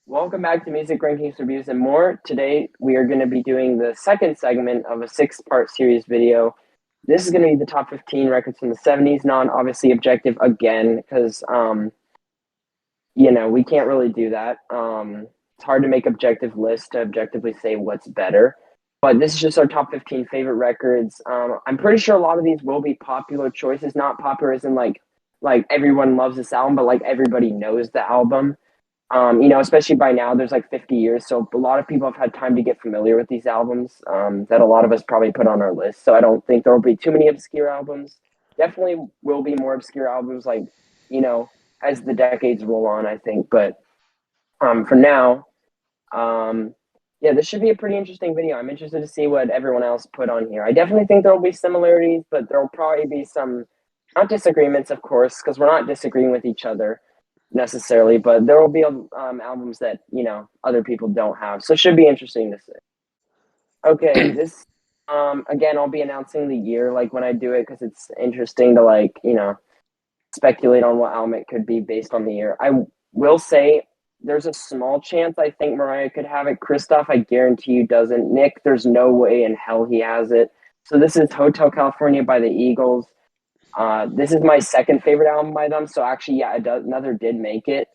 Welcome back to Music Rankings, Reviews, and More. Today, we are going to be doing the second segment of a six-part series video. This is going to be the top 15 records from the 70s, non-obviously objective again, because, we can't really do that. It's hard to make objective lists to objectively say what's better. But this is just our top 15 favorite records. I'm pretty sure a lot of these will be popular choices, not popular as in like everyone loves this album, but like everybody knows the album. Especially by now, there's like 50 years, so a lot of people have had time to get familiar with these albums that a lot of us probably put on our list. So I don't think there will be too many obscure albums. Definitely will be more obscure albums, like you know, as the decades roll on. I think, but for now, yeah, this should be a pretty interesting video. I'm interested to see what everyone else put on here. I definitely think there will be similarities, but there will probably be some not disagreements, of course, because we're not disagreeing with each other necessarily, but there will be albums that other people don't have, so it should be interesting to see. Okay, this again, I'll be announcing the year like when I do it because it's interesting to speculate on what album it could be based on the year. I will say there's a small chance I think Mariah could have it. Christoph, I guarantee you, doesn't. Nick, there's no way in hell he has it. So this is Hotel California by the Eagles. This is my second favorite album by them. So actually, yeah, another did make it.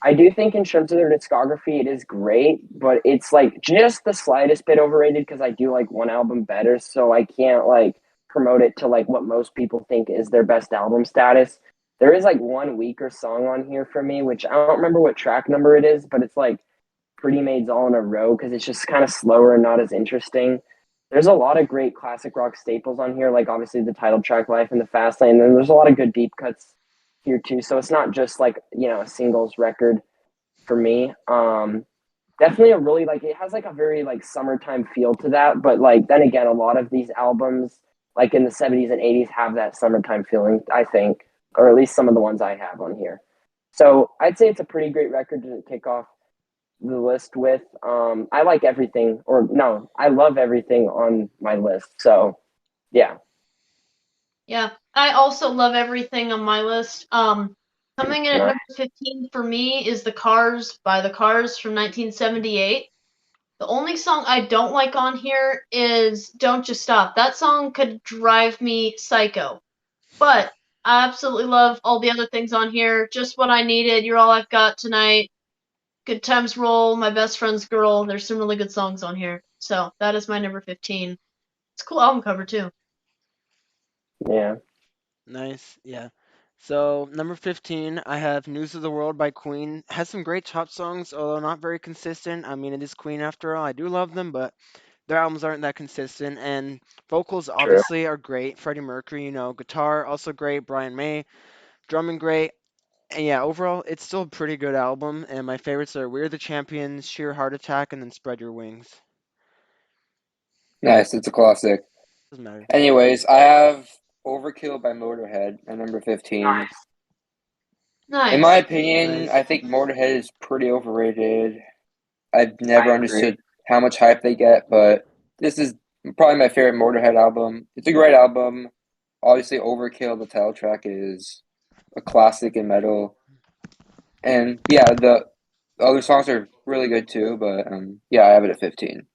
I do think in terms of their discography, it is great, but it's like just the slightest bit overrated because I do like one album better. So I can't like promote it to like what most people think is their best album status. There is like one weaker song on here for me, which I don't remember what track number it is, but it's like Pretty Maids All in a Row because it's just kind of slower and not as interesting. There's a lot of great classic rock staples on here, like obviously the title track Life in the Fast Lane. And there's a lot of good deep cuts here too. So it's not just like, a singles record for me. Definitely a really like it has like a very like summertime feel to that. But like then again, a lot of these albums like in the 70s and 80s have that summertime feeling, I think, or at least some of the ones I have on here. So I'd say it's a pretty great record to kick off the list with. I like everything, or no, I love everything on my list. So yeah. Yeah, I also love everything on my list. Coming in at Nice. number 15 for me is The Cars by The Cars from 1978. The only song I don't like on here is Don't Just Stop. That song could drive me psycho. But I absolutely love all the other things on here. Just What I Needed, You're All I've Got Tonight, Good Times Roll, My Best Friend's Girl. There's some really good songs on here. So that is my number 15. It's a cool album cover too. Yeah. Nice, yeah. So number 15, I have News of the World by Queen. Has some great top songs, although not very consistent. I mean, it is Queen after all. I do love them, but their albums aren't that consistent. And vocals True. obviously are great. Freddie Mercury, guitar also great. Brian May, drumming great. And yeah, overall, it's still a pretty good album. And my favorites are We're the Champions, Sheer Heart Attack, and then Spread Your Wings. Nice, it's a classic. Doesn't matter. Anyways, I have Overkill by Motorhead at number 15. Nice. In my Nice. opinion, Nice. I think Motorhead is pretty overrated. I've I never agree. understood how much hype they get, but this is probably my favorite Motorhead album. It's a great album. Obviously, Overkill, the title track, is a classic in metal. And yeah, the other songs are really good too, but yeah, I have it at 15.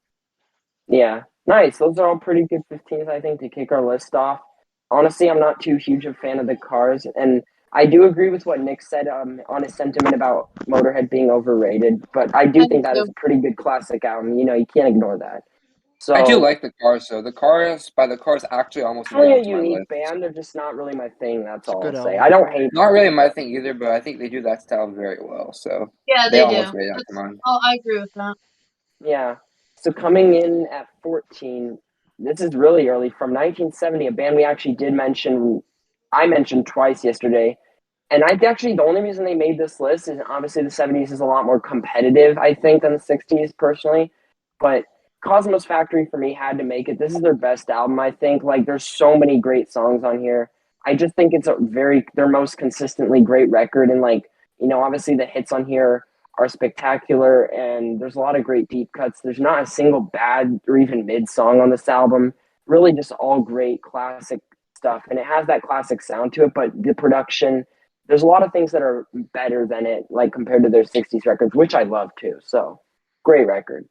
Yeah. Nice. Those are all pretty good 15s, I think, to kick our list off. Honestly, I'm not too huge a fan of the Cars, and I do agree with what Nick said on his sentiment about Motorhead being overrated. But I do I do think that is too. a pretty good classic album. You can't ignore that. I do So like the Cars, though. The Cars by the Cars actually almost made it definitely a onto my unique list. band. They're just not really my thing. That's It's a all I'll good say. I album. don't hate Not really my thing either, but I think they do that style very well. So Yeah, they they do. almost made it onto That's mine. oh, I agree with that. Yeah. So coming in at 14, this is really early from 1970, a band we actually did mention, I mentioned twice yesterday. And I actually, the only reason they made this list is obviously the 70s is a lot more competitive, I think, than the 60s personally. But Cosmos Factory for me had to make it. This is their best album, I think. Like, there's so many great songs on here. I just think it's their most consistently great record. And, like, obviously the hits on here are spectacular, and there's a lot of great deep cuts. There's not a single bad or even mid song on this album. Really, just all great classic stuff, and it has that classic sound to it. But the production, there's a lot of things that are better than it, like compared to their '60s records, which I love too. So great record.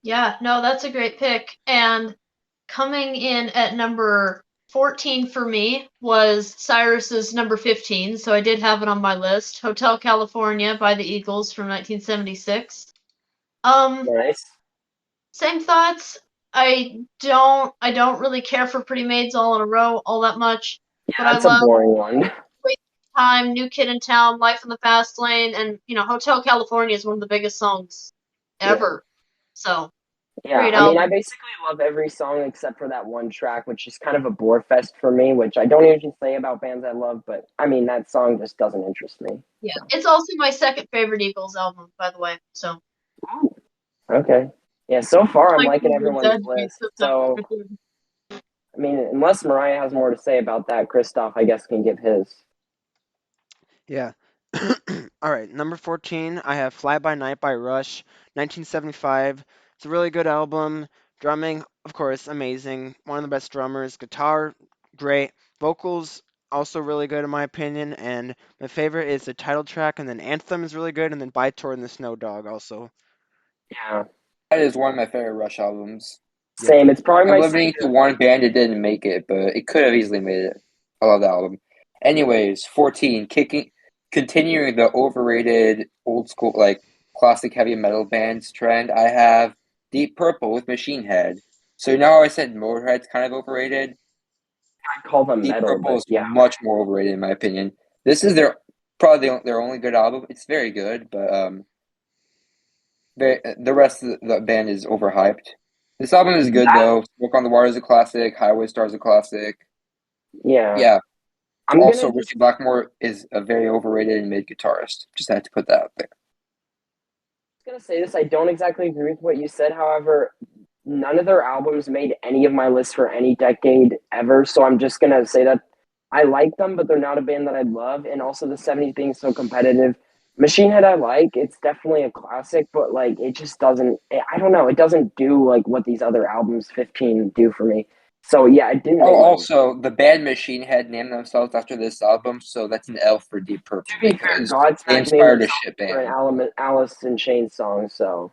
Yeah, no, that's a great pick. And coming in at number 14 for me was Cyrus's number 15, so I did have it on my list. Hotel California by the Eagles from 1976. Nice. Same thoughts. I don't really care for Pretty Maids all in a row all that much, Yeah, but I that's a love boring one. Waste Time, New Kid in Town, Life in the Fast Lane, and Hotel California is one of the biggest songs Yeah. ever. So Yeah, great I mean, I album. basically love every song except for that one track, which is kind of a bore fest for me, which I don't usually say about bands I love, but I mean, that song just doesn't interest me. Yeah, So, it's also my second favorite Eagles album, by the way. So Ooh, okay. Yeah, so far I'm like liking Google everyone's said, list. it's not So, very good. I mean, unless Mariah has more to say about that, Christoph, I guess, can give his. Yeah. All right, number 14, I have Fly By Night by Rush, 1975. It's a really good album. Drumming, of course, amazing. One of the best drummers. Guitar, great. Vocals, also really good in my opinion. And my favorite is the title track, and then Anthem is really good, and then By Tor and the Snow Dog also. Yeah, That is one of my favorite Rush albums. Yep. same. It's probably I'm my limiting to second. one band that didn't make it, but it could have easily made it. I love the album. Anyways, 14, continuing the overrated old school, like classic heavy metal bands trend, I have Deep Purple with Machine Head. So now I said Motorhead's kind of overrated. I'd call them Deep metal, Purple but is yeah. much more overrated in my opinion. This is their only good album. It's very good, but the rest of the band is overhyped. This album is good That, though. Smoke on the Water is a classic. Highway Star is a classic. yeah. Yeah. I'm Also, gonna just Richie Blackmore is a very overrated and mid guitarist. Just had to put that out there. gonna say this. I don't exactly agree with what you said. However, none of their albums made any of my lists for any decade ever. So I'm just gonna say that I like them, but they're not a band that I love. And also the '70s being so competitive. Machine Head I like. It's definitely a classic, but like it just doesn't. I don't know. It doesn't do like what these other albums 15 do for me. So yeah, it didn't Oh, make my list. also, the band Machine Head named themselves after this album, so that's an L for Deep To Purple be fair, because they Godsmack named inspired a themselves shit after band. an Alice in Chains song. So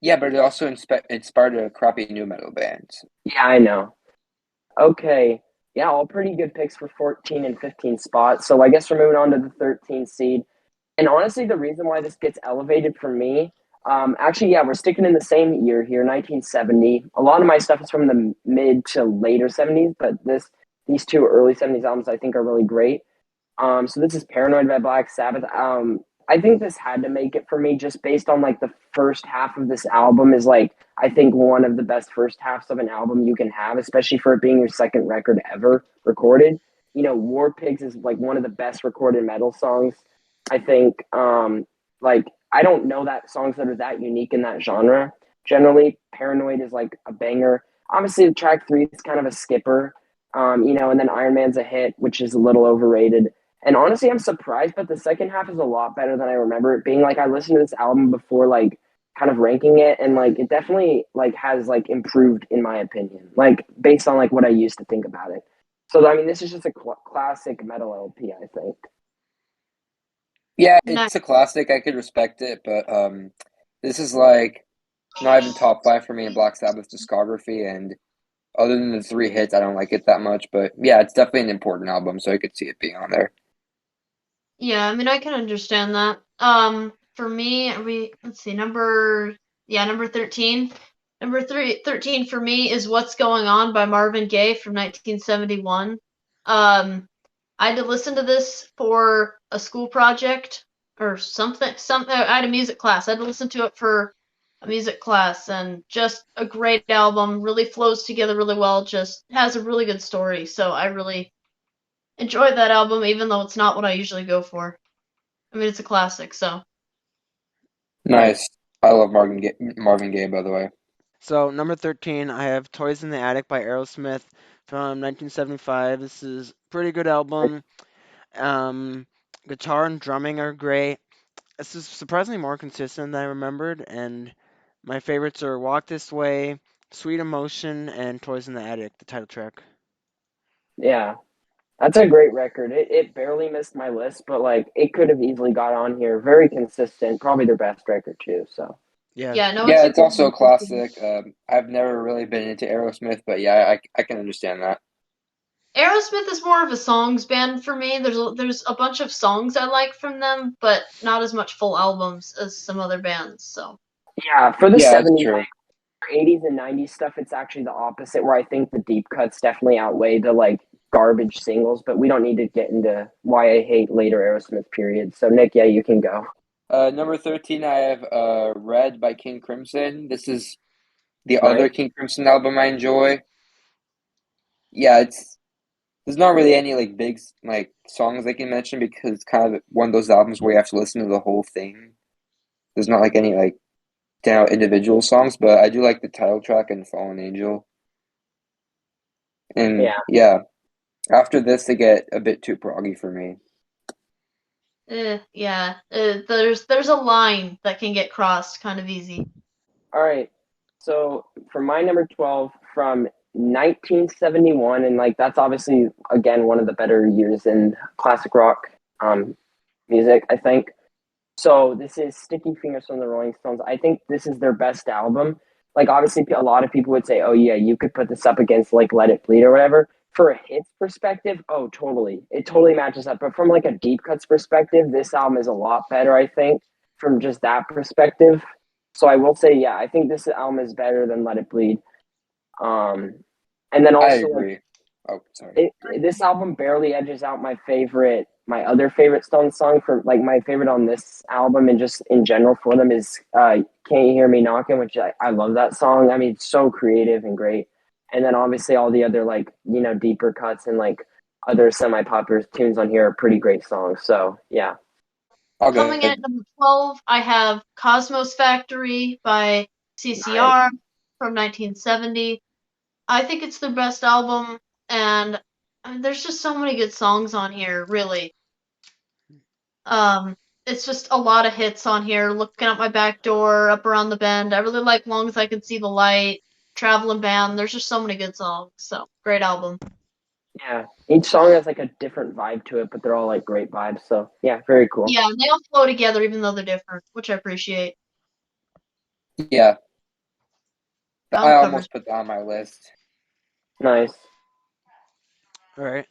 Yeah, but it also inspired a crappy new metal band. yeah, I know. Okay. Yeah, all pretty good picks for 14 and 15 spots. So I guess we're moving on to the 13 seed. And honestly, the reason why this gets elevated for me, actually, yeah, we're sticking in the same year here, 1970. A lot of my stuff is from the mid to later '70s, but these two early '70s albums I think are really great. So this is Paranoid by Black Sabbath. I think this had to make it for me just based on like the first half of this album is like I think one of the best first halves of an album you can have, especially for it being your second record ever recorded. War Pigs is like one of the best recorded metal songs. I think like I don't know that songs that are that unique in that genre. Generally, Paranoid is like a banger. Obviously, track three is kind of a skipper. And then Iron Man's a hit, which is a little overrated. And honestly, I'm surprised, but the second half is a lot better than I remember it being. Like I listened to this album before, like kind of ranking it, and like it definitely like has like improved in my opinion, like based on like what I used to think about it. So I mean, this is just a classic metal LP, I think. Yeah, Nice. it's a classic. I could respect it, but this is like not even top five for me in Black Sabbath's discography, and other than the three hits, I don't like it that much. But yeah, it's definitely an important album, so I could see it being on there. Yeah, I mean I can understand that. For me, let's see, number 13. Number 13 for me is What's Going On by Marvin Gaye from 1971. I had to listen to this for a school project or something. I had a music class. I had to listen to it for a music class, and just a great album. Really flows together really well. Just has a really good story. So I really enjoyed that album, even though it's not what I usually go for. I mean, it's a classic. So Nice. Nice. I love Marvin Gaye, by the way. So number 13, I have Toys in the Attic by Aerosmith from 1975. This is a pretty good album. Um, Guitar and drumming are great. This is surprisingly more consistent than I remembered, and my favorites are Walk This Way, Sweet Emotion, and Toys in the Attic, the title track. Yeah. That's a great record. It barely missed my list, but like it could have easily got on here. Very consistent. Probably their best record too. So Yeah. Yeah, no, it's Yeah, a it's good also a one for sure. classic. I've never really been into Aerosmith, but yeah, I can understand that. Aerosmith is more of a songs band for me. There's a bunch of songs I like from them, but not as much full albums as some other bands. So yeah, for the Yeah, that's 70s, true. 80s and 90s stuff, it's actually the opposite, where I think the deep cuts definitely outweigh the like garbage singles, but we don't need to get into why I hate later Aerosmith period. So Nick, yeah, you can go. Number 13, I have Red by King Crimson. This is the Nice. other King Crimson album I enjoy. Yeah, there's not really any like big like songs I can mention because it's kind of one of those albums where you have to listen to the whole thing. There's not like any like individual songs, but I do like the title track and Fallen Angel. And Yeah. yeah, after this, they get a bit too proggy for me. yeah, there's a line that can get crossed kind of easy. All right. So for my number 12 from 1971, and like that's obviously again one of the better years in classic rock music, I think. So this is Sticky Fingers from the Rolling Stones. I think this is their best album. Like obviously a lot of people would say, "Oh yeah, you could put this up against like Let It Bleed or whatever." For a hits perspective, oh totally. It totally matches up. But from like a deep cuts perspective, this album is a lot better, I think, from just that perspective. So I will say, yeah, I think this album is better than Let It Bleed. Um and then I also like agree. Oh, sorry. this album barely edges out my other favorite Stones song. For like my favorite on this album and just in general for them is Can't You Hear Me Knocking, which I love that song. I mean, it's so creative and great. And then obviously all the other like, deeper cuts and like other semi-popular tunes on here are pretty great songs. So yeah. All Coming in good. at number 12, I have Cosmos Factory by Nice. CCR from 1970. I think it's their best album, and I mean, there's just so many good songs on here, really. It's just a lot of hits on here. Looking Out My Back Door, Up Around the Bend. I really like Long as I Can See the Light, Traveling Band. There's just so many good songs. So great album. Yeah. Each song has like a different vibe to it, but they're all like great vibes. So yeah, very cool. Yeah, and they all flow together even though they're different, which I appreciate. Yeah, That I one covers. almost put that on my list. Nice. All right.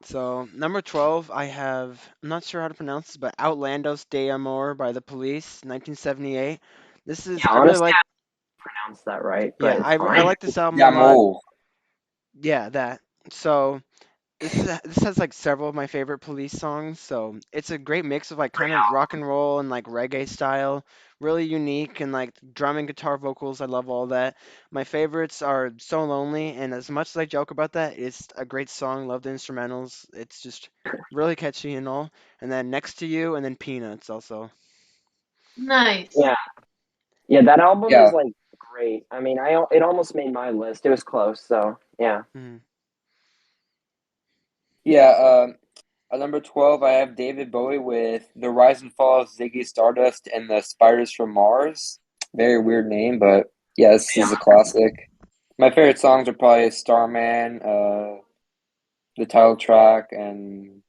So number 12, I'm not sure how to pronounce this, but Outlandos de Amor by The Police, 1978. Yeah, I really honestly, like, I don't pronounce that right, but yeah, it's I fine. like this album a Yeah, lot. Mole. Yeah, that. So this has like several of my favorite Police songs. So it's a great mix of like kind of rock and roll and like reggae style, really unique and like drum and guitar vocals. I love all that. My favorites are So Lonely, and as much as I joke about that, it's a great song. Love the instrumentals. It's just really catchy and all. And then Next to You, and then Peanuts also. Nice. Yeah. Yeah, that album is Yeah, like great. I mean, it almost made my list. It was close, so yeah. Mhm. yeah. At number 12, I have David Bowie with The Rise and Fall of Ziggy Stardust and the Spiders from Mars. Very weird name, but yeah, this is a classic. My favorite songs are probably Starman, the title track, and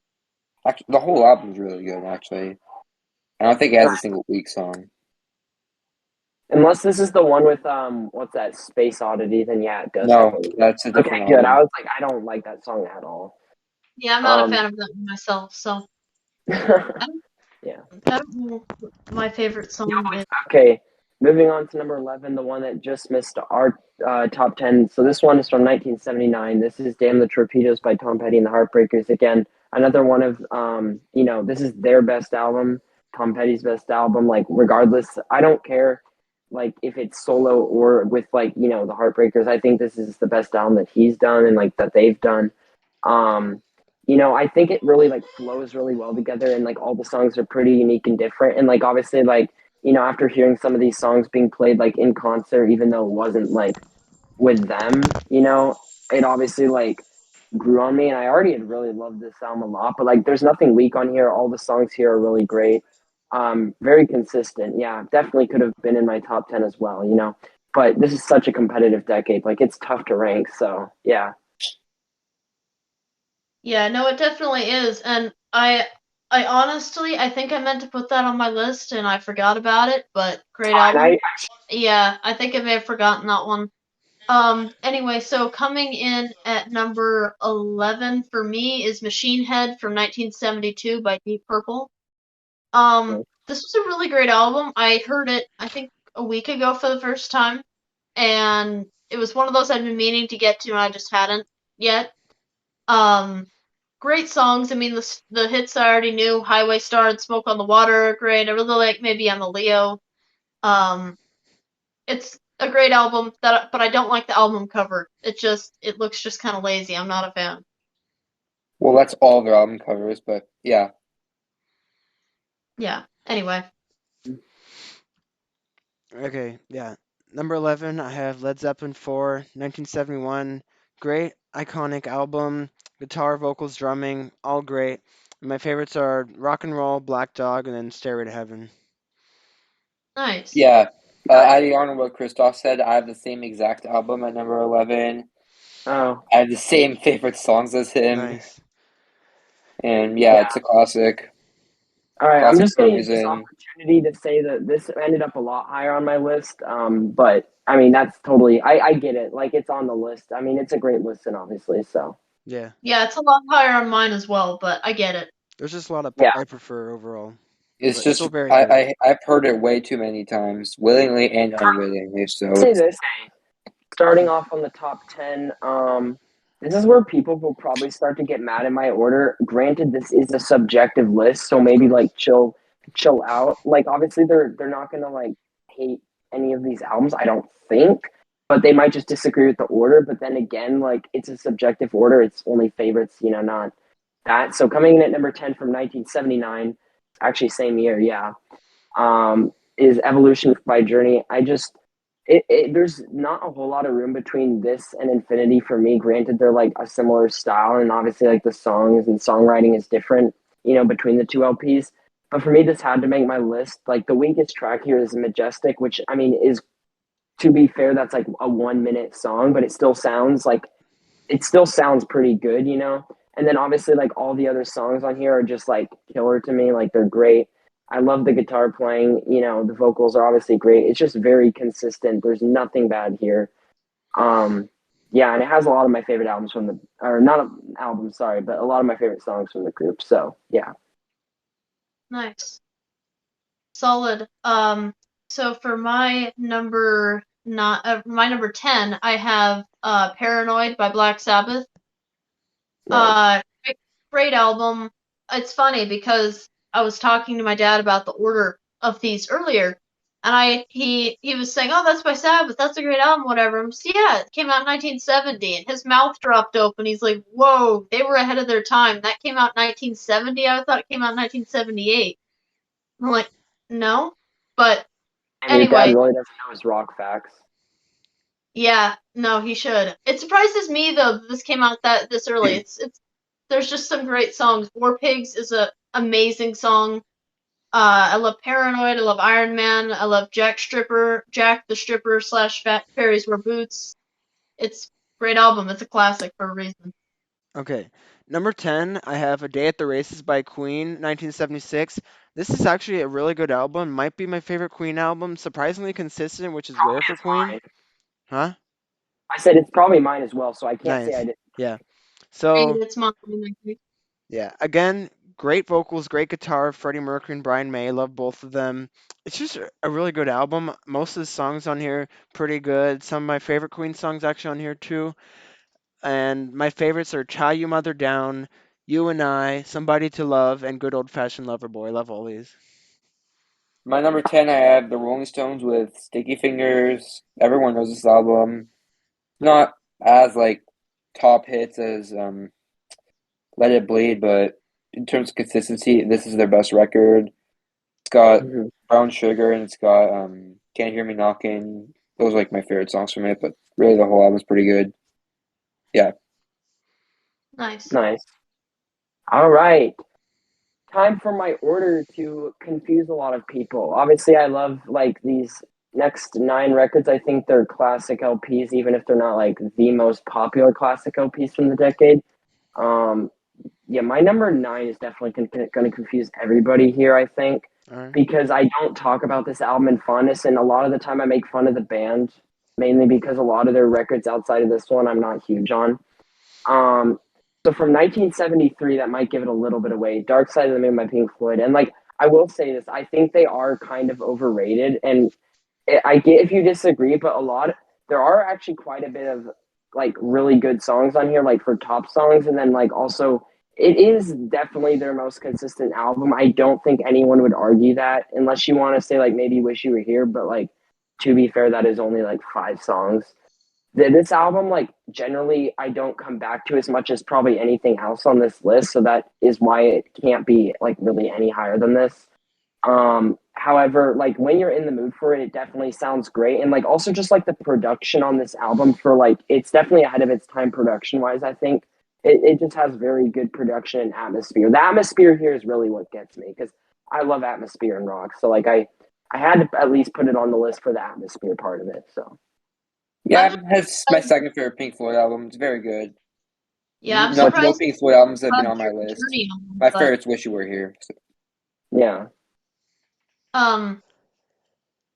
actually the whole album's really good. Actually, I don't think it has a single weak song. Unless this is the one with what's that, Space Oddity, then yeah, it does have No, a lead. that's a Okay, different good. I album. was like, I don't like that song at all. Yeah, I'm not a Um, fan of that one myself, so yeah. I don't know what my favorite song is. Okay, moving on to number 11, the one that just missed our top 10. So this one is from 1979. This is Damn the Torpedoes by Tom Petty and the Heartbreakers. Again, another one of, this is their best album, Tom Petty's best album. Like, regardless, I don't care, like, if it's solo or with, like, the Heartbreakers. I think this is the best album that he's done and, like, that they've done. Um, I think it really like flows really well together and like all the songs are pretty unique and different. And like obviously like, after hearing some of these songs being played like in concert, even though it wasn't like with them, it obviously like grew on me and I already had really loved this album a lot. But like there's nothing weak on here. All the songs here are really great. Very consistent. Yeah, definitely could have been in my top 10 as well. But this is such a competitive decade. Like it's tough to rank. So yeah. Yeah, no, it definitely is, and I honestly, I think I meant to put that on my list and I forgot about it, but great And album. Yeah, I think I may have forgotten that one. Anyway, so coming in at number 11 for me is Machine Head from 1972 by Deep Purple. This was a really great album. I heard it, I think, a week ago for the first time, and it was one of those I've been meaning to get to and I just hadn't yet. Um, Great songs. I mean, the hits I already knew, Highway Star and Smoke on the Water are great. I really like Maybe I'm a Leo. Um, it's a great album, but I don't like the album cover. It looks just kind of lazy. I'm not a fan. Well, that's all their album covers, but yeah. Yeah. Anyway. Okay, yeah. Number 11, I have Led Zeppelin 4, 1971. Great, iconic album. Guitar, vocals, drumming, all great. My favorites are Rock and Roll, Black Dog, and then Stairway to Heaven. Nice. Yeah. Adding on to what Christoph said, I have the same exact album at number 11. Oh, I have the same favorite songs as him. Nice. And yeah, it's a classic. all right. I'm Classic just for a going to use this reason. opportunity to say that this ended up a lot higher on my list. But I mean, that's totally. I get it. Like it's on the list. I mean, it's a great listen, obviously. So Yeah. Yeah, it's a lot higher on mine as well, but I get it. There's just a lot of yeah. I prefer overall. It's But just still very good. I've heard it way too many times, willingly and unwillingly. So Say this. Starting off on the top 10, this is where people will probably start to get mad at my order. Granted, this is a subjective list, so maybe like chill out. Like obviously they're not gonna like hate any of these albums, I don't think. But they might just disagree with the order. But then again, like it's a subjective order, it's only favorites, not that. So coming in at number 10 from 1979, actually same year, yeah. Is Evolution by Journey. There's not a whole lot of room between this and Infinity for me. Granted, they're like a similar style, and obviously, like the songs and songwriting is different, between the two LPs. But for me, this had to make my list. Like the weakest track here is Majestic, which I mean is, to be fair, that's like a 1 minute song, but it still sounds pretty good. And then obviously, like all the other songs on here are just like killer to me. Like they're great. I love the guitar playing. The vocals are obviously great. It's just very consistent. There's nothing bad here. Um, yeah, and it has a lot of my favorite albums from or not albums, sorry, but a lot of my favorite songs from the group. So yeah. Nice. Solid. So for my number not my number 10, I have Paranoid by Black Sabbath. Nice. Great album. It's funny because I was talking to my dad about the order of these earlier, and he was saying, "Oh, that's by Sabbath. That's a great album, whatever." I'm just, yeah, it came out in 1970, and his mouth dropped open. He's like, "Whoa, they were ahead of their time. That came out in 1970. I thought it came out in 1978." I'm like, "No," but And your dad anyway, really doesn't know his rock facts. yeah, no, he should. It surprises me though that this came out this early. It's there's just some great songs. War Pigs is a amazing song. I love Paranoid. I love Iron Man. I love Jack the Stripper / Fat Fairies Wear Boots. It's a great album. It's a classic for a reason. Okay. Number 10, I have A Day at the Races by Queen, 1976. This is actually a really good album. Might be my favorite Queen album. Surprisingly consistent, which is rare for It's Queen. mine. Huh? I said it's probably mine as well, so I can't say I Nice. did. Yeah. Hey, So, it's mine. yeah, again, great vocals, great guitar. Freddie Mercury and Brian May, love both of them. It's just a really good album. Most of the songs on here pretty good. Some of my favorite Queen songs actually on here too. And my favorites are Tie You Mother Down, You and I, Somebody to Love, and Good Old Fashioned Lover Boy. Love all these. my number 10, I have the Rolling Stones with Sticky Fingers. Everyone knows this album. Not as like top hits as Let It Bleed, but in terms of consistency, this is their best record. It's got Mhm. Brown Sugar and it's got Can't Hear Me Knocking. Those are like my favorite songs from it, but really the whole album's pretty good. Yeah. Nice. Nice. All right. Time for my order to confuse a lot of people. Obviously, I love like these next 9 records. I think they're classic LPs, even if they're not like the most popular classic LPs from the decade. Um, yeah, my number 9 is definitely going to confuse everybody here, I think, All right. because I don't talk about this album in fondness, and a lot of the time I make fun of the band, mainly because a lot of their records outside of this one I'm not huge on. So from 1973, that might give it a little bit away. Dark Side of the Moon by Pink Floyd, and like I will say this, I think they are kind of overrated, and I get if you disagree, but there are actually quite a bit of like really good songs on here, like for top songs, and then like also it is definitely their most consistent album. I don't think anyone would argue that unless you want to say like maybe Wish You Were Here, but like to be fair, that is only like 5 songs. This album, like generally, I don't come back to as much as probably anything else on this list, so that is why it can't be like really any higher than this. However, like when you're in the mood for it, it definitely sounds great. And like also just like the production on this album for like it's definitely ahead of its time production wise, I think. It just has very good production and atmosphere. The atmosphere here is really what gets me because I love atmosphere and rock. So like I had to at least put it on the list for the atmosphere part of it. So Yeah, it's my second favorite Pink Floyd album. It's very good. Yeah, I'm No surprised Pink Floyd albums have been on on my list. Journey, My but favorite's Wish You Were Here. So. yeah. um,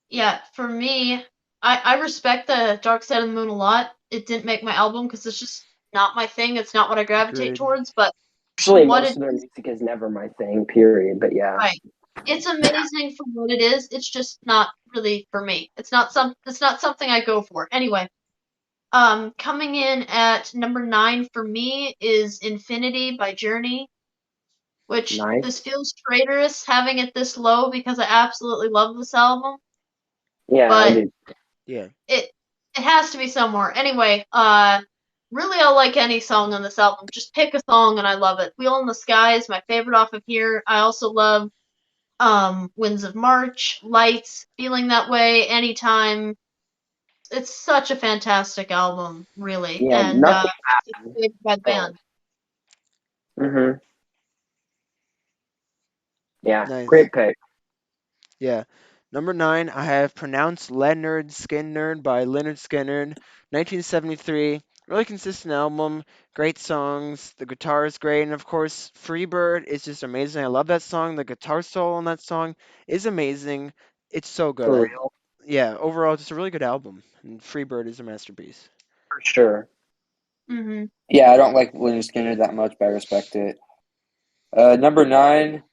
yeah, for me, I respect the Dark Side of the Moon a lot. It didn't make my album because it's just not my thing. It's not what I gravitate Agreed. towards. But Actually, what most it of their is, music is never my thing, period. But yeah. right? It's amazing for what it is. It's just not really for me. It's not something I go for. Anyway, coming in at number 9 for me is Infinity by Journey, which Nice. this feels traitorous having it this low because I absolutely love this album, Yeah, I but do. Yeah. it has to be somewhere. Anyway, really I'll like any song on this album. Just pick a song and I love it. Wheel in the Sky is my favorite off of here. I also love Winds of March, Lights, Feeling That Way, Anytime. It's such a fantastic album, really, Yeah, and nothing it's created by the band. Mm-hmm. Yeah, Nice. great pick. Yeah. Number 9, I have Pronounced Leonard Skinner by Leonard Skinner, 1973. Really consistent album, great songs. The guitar is great, and of course, Freebird is just amazing. I love that song. The guitar solo on that song is amazing. It's so good. For real. Yeah, overall, just a really good album. And Freebird is a masterpiece. For sure. Hmm. Yeah, I don't like Lynyrd Skinner that much, but I respect it. Number 9,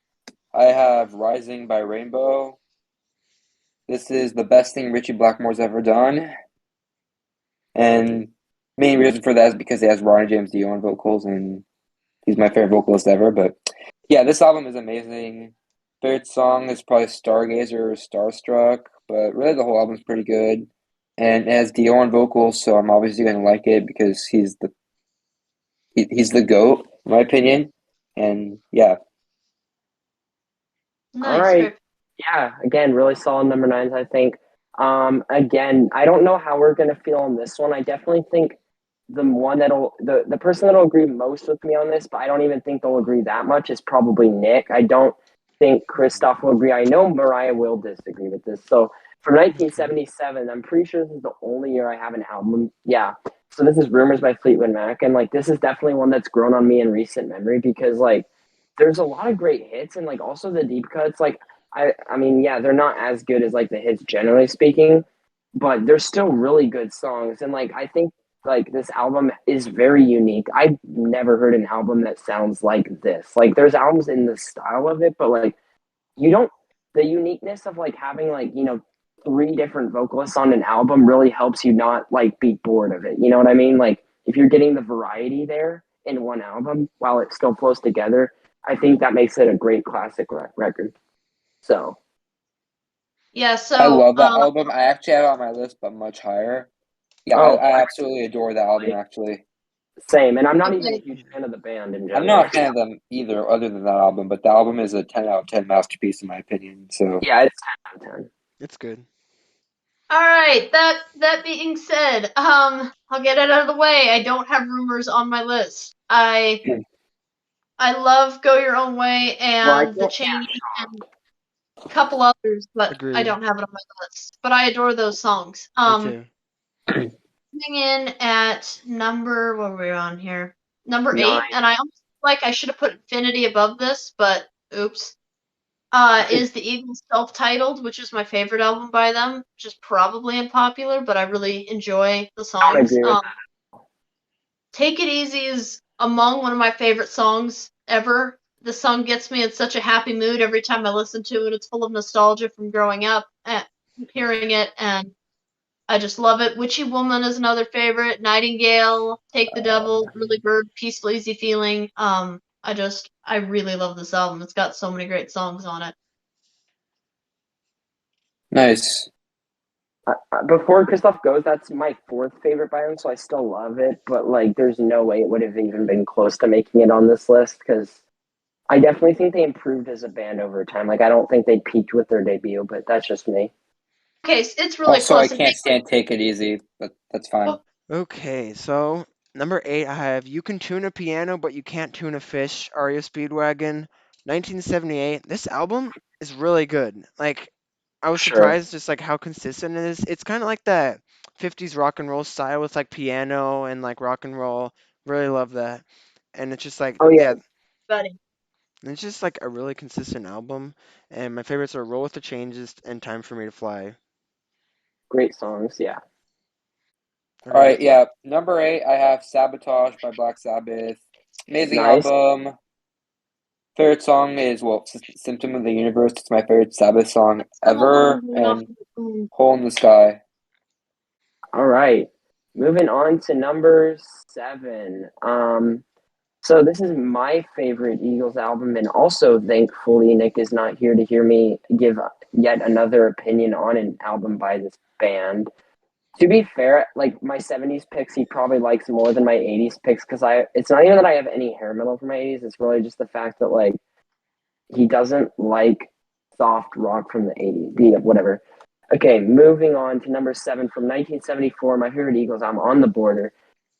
I have Rising by Rainbow. This is the best thing Richie Blackmore's ever done. And main reason for that is because it has Ronnie James Dio on vocals, and he's my favorite vocalist ever. But yeah, this album is amazing. Third song is probably Stargazer or Starstruck, but really the whole album's pretty good. And it has Dio on vocals, so I'm obviously going to like it because he's the GOAT, in my opinion. And yeah. All Nice. right. Yeah, again, really solid number 9s, I think. Again, I don't know how we're gonna feel on this one. I definitely think the person that'll agree most with me on this, but I don't even think they'll agree that much is probably Nick. I don't think Christoph will agree. I know Mariah will disagree with this. So from 1977, I'm pretty sure this is the only year I have an album. Yeah. So this is Rumors by Fleetwood Mac, and like this is definitely one that's grown on me in recent memory because like there's a lot of great hits and like also the deep cuts. Like I mean, yeah, they're not as good as like the hits generally speaking, but they're still really good songs. And like I think like this album is very unique. I've never heard an album that sounds like this. Like there's albums in the style of it, but like you don't the uniqueness of like having like, 3 different vocalists on an album really helps you not like be bored of it. You know what I mean? Like if you're getting the variety there in one album while it still flows together, I think that makes it a great classic record. So Yeah, I so love that album. I actually have it on my list, but much higher. Yeah, Oh, I absolutely adore that album, actually. same. And I'm not even a okay. huge fan of the band in I'm general. not a fan of them either, other than that album, but the album is a 10 out of 10 masterpiece, in my opinion. So, Yeah, it's 10 out of 10. It's good. All right. That being said, I'll get it out of the way. I don't have Rumors on my list. I love Go Your Own Way and The Change and a couple others, but I Agreed. don't have it on my list. But I adore those songs. Me too. Coming in at what were we on here? Number 8, 9. and I almost like I should have put Infinity above this, but oops. Is the Eagles self-titled, which is my favorite album by them, which is probably unpopular, but I really enjoy the I don't songs. agree with Take It Easy is among one of my favorite songs ever. The song gets me in such a happy mood every time I listen to it. It's full of nostalgia from growing up and hearing it, and I just love it. Witchy Woman is another favorite. Nightingale, Take the Devil, Early Bird, Peaceful Easy Feeling. I really love this album. It's got so many great songs on it. Nice. Before Christoph goes, that's my fourth favorite by him, so I still love it. But like, there's no way it would have even been close to making it on this list because I definitely think they improved as a band over time. Like, I don't think they peaked with their debut, but that's just me. Okay, so it's really Also, I close. can't stand Take It Easy, but that's fine. Okay, so number 8, I have You Can Tune a Piano, but You Can't Tune a Fish, Aria Speedwagon, 1978. This album is really good. Like, I was Sure. surprised just like how consistent it is. It's kind of like that 50s rock and roll style with like piano and like rock and roll. Really love that. And it's just like, Oh yeah, yeah, Buddy. it's just like a really consistent album. And my favorites are Roll with the Changes and Time for Me to Fly. great songs. Yeah, All All right, right. yeah. Number 8, I have Sabotage by Black Sabbath. Amazing nice. album. Favorite song is, well, Symptom of the Universe. It's my favorite Sabbath song ever. And Hole in the Sky. All right, moving on to number 7. So this is my favorite Eagles album, and also thankfully Nick is not here to hear me give yet another opinion on an album by this band. To be fair, like my '70s picks, he probably likes more than my '80s picks because I. It's not even that I have any hair metal from my '80s. It's really just the fact that like he doesn't like soft rock from the '80s. Be it whatever. Okay, moving on to number 7 from 1974. My favorite Eagles album, On the Border.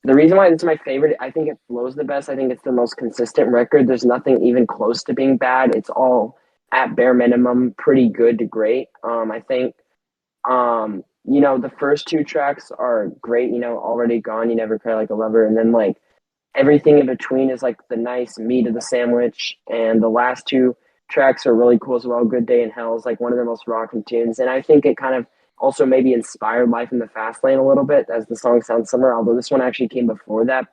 The reason why it's my favorite, I think it flows the best. I think it's the most consistent record. There's nothing even close to being bad. It's all at bare minimum pretty good to great. I think the first two tracks are great, Already Gone, You Never Cry Like a Lover, and then like everything in between is like the nice meat of the sandwich, and the last two tracks are really cool as well. Good Day in Hell is like one of the most rocking tunes, and I think it kind of also maybe inspired Life in the Fast Lane a little bit, as the song sounds similar, although this one actually came before that,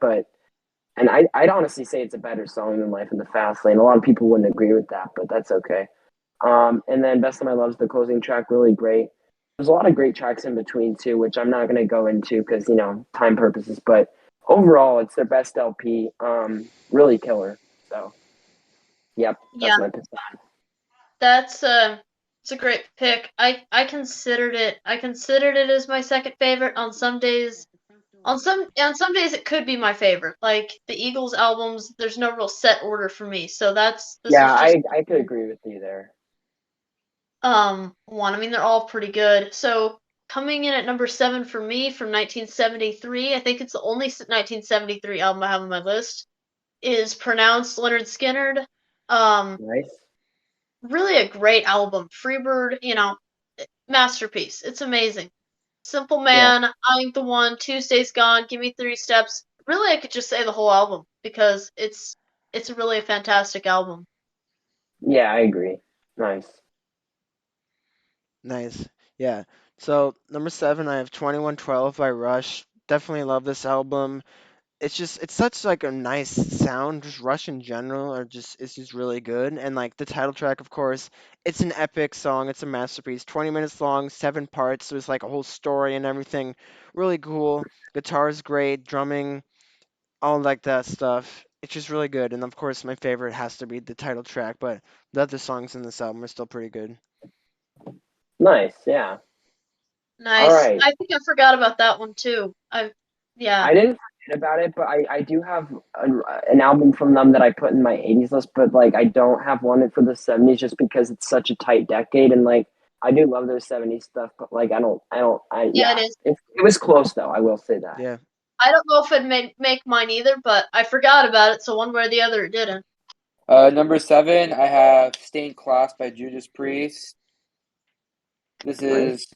and I'd honestly say it's a better song than Life in the Fast Lane. A lot of people wouldn't agree with that, but that's okay. And then Best of My Love's the closing track, really great. There's a lot of great tracks in between too, which I'm not going to go into because time purposes. But overall, it's their best LP. Really killer. So, yep, Yeah, that's my pick. that's it's a great pick. I considered it. I considered it as my second favorite. On some days, on some days it could be my favorite. Like the Eagles albums, there's no real set order for me. So this Yeah, is just I could agree with you there. one. I mean, they're all pretty good. So coming in at number 7 for me from 1973, I think it's the only 1973 album I have on my list, is Pronounced Leonard Skinner. Nice. Really a great album. Freebird, masterpiece. It's amazing. Simple Yeah, Man, I Ain't the One, Tuesday's Gone, Give Me Three Steps. Really, I could just say the whole album because it's really a fantastic album. yeah, I agree. Nice. Nice. Yeah. So number 7, I have 2112 by Rush. Definitely love this album. It's such like a nice sound. Just Rush in general are just it's just really good. And like the title track, of course, it's an epic song. It's a masterpiece. 20 minutes long, 7 parts. There's like a whole story and everything. Really cool. Guitar's great, drumming, all like that stuff. It's just really good. And of course, my favorite has to be the title track, but the other songs in this album are still pretty good. Nice. Yeah. All Nice. right. I think I forgot about that one too. Yeah. I didn't forget about it, but I do have an album from them that I put in my '80s list, but like I don't have one for the '70s just because it's such a tight decade, and like I do love their '70s stuff, but like Yeah, it yeah, is. it was close though. I will say that. Yeah. I don't know if it'd make mine either, but I forgot about it, so one way or the other it didn't. Number 7, I have Stained Class by Judas Priest. This Nice. is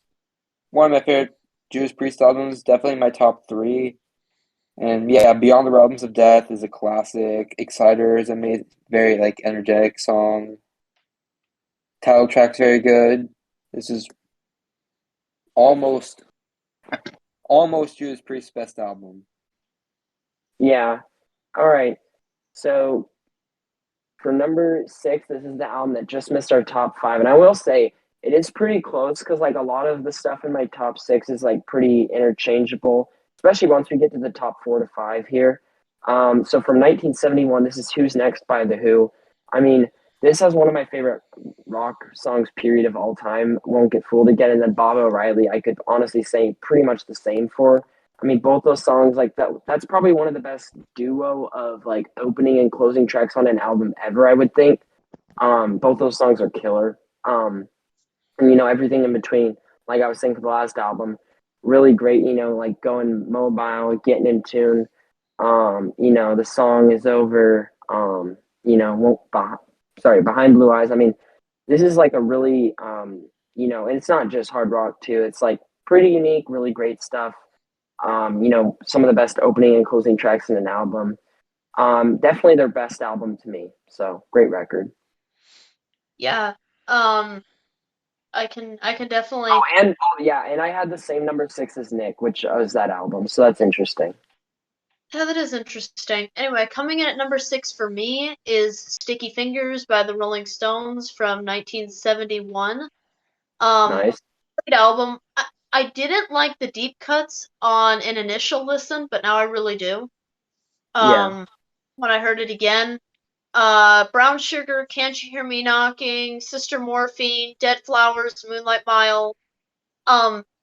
one of my favorite Judas Priest albums, definitely my top 3. And yeah, Beyond the Realms of Death is a classic. Exciter is a very like energetic song. Title track's very good. This is almost Judas Priest's best album. Yeah. All right. So for number 6, this is the album that just missed our top 5, and I will say it is pretty close because like a lot of the stuff in my top 6 is like pretty interchangeable, especially once we get to the top 4 to 5 here. So from 1971, this is Who's Next by The Who. I mean, this has one of my favorite rock songs, period, of all time. Won't Get Fooled Again, and then Bob O'Reilly. I could honestly say pretty much the same for. I mean, both those songs, like that's probably one of the best duo of like opening and closing tracks on an album ever, I would think. Both those songs are killer. And everything in between, like I was saying for the last album, really great. Like going mobile, getting in tune. The song is over. Behind Blue Eyes. I mean, this is like a really, and it's not just hard rock too. It's like pretty unique, really great stuff. Some of the best opening and closing tracks in an album. Definitely their best album to me. So great record. Yeah. I can definitely. And I had the same number 6 as Nick, which was that album. So that's interesting. Yeah, that is interesting. Anyway, coming in at number 6 for me is Sticky Fingers by the Rolling Stones from 1971. Nice. Great album. I didn't like the deep cuts on an initial listen, but now I really do. Yeah. When I heard it again, Brown Sugar, Can't You Hear Me Knocking, Sister Morphine, Dead Flowers, Moonlight Mile.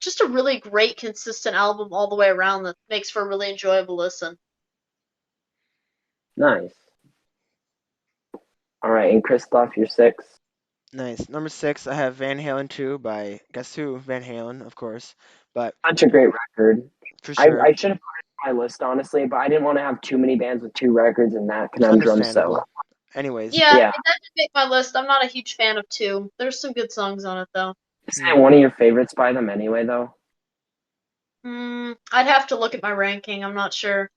Just a really great, consistent album all the way around that makes for a really enjoyable listen. Nice. All right, and Christoph, you're 6. Nice. Number 6, I have Van Halen 2 by Guess Who? Van Halen, of course. But Such a great record. for I, sure, I should have put it on my list, honestly, but I didn't want to have too many bands with 2 records in that conundrum. So understandable. Anyways, Yeah, Yeah. it doesn't make my list. I'm not a huge fan of 2. There's some good songs on it, though. Is it one of your favorites by them anyway, though? I'd have to look at my ranking. I'm not sure.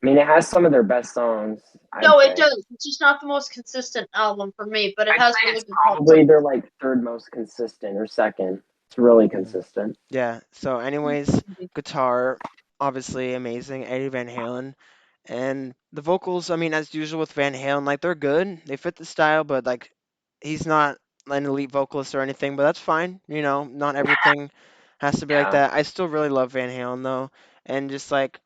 I mean, it has some of their best songs. No, I'd it say. does. It's just not the most consistent album for me, but it I'd has say really it's good probably songs. their like 3rd most consistent or 2nd. It's really consistent. yeah. So, anyways, guitar, obviously amazing. Eddie Van Halen. And the vocals, I mean, as usual with Van Halen, like they're good. They fit the style, but like he's not an elite vocalist or anything, but that's fine. Not everything has to be like Yeah. that. I still really love Van Halen though. And just like,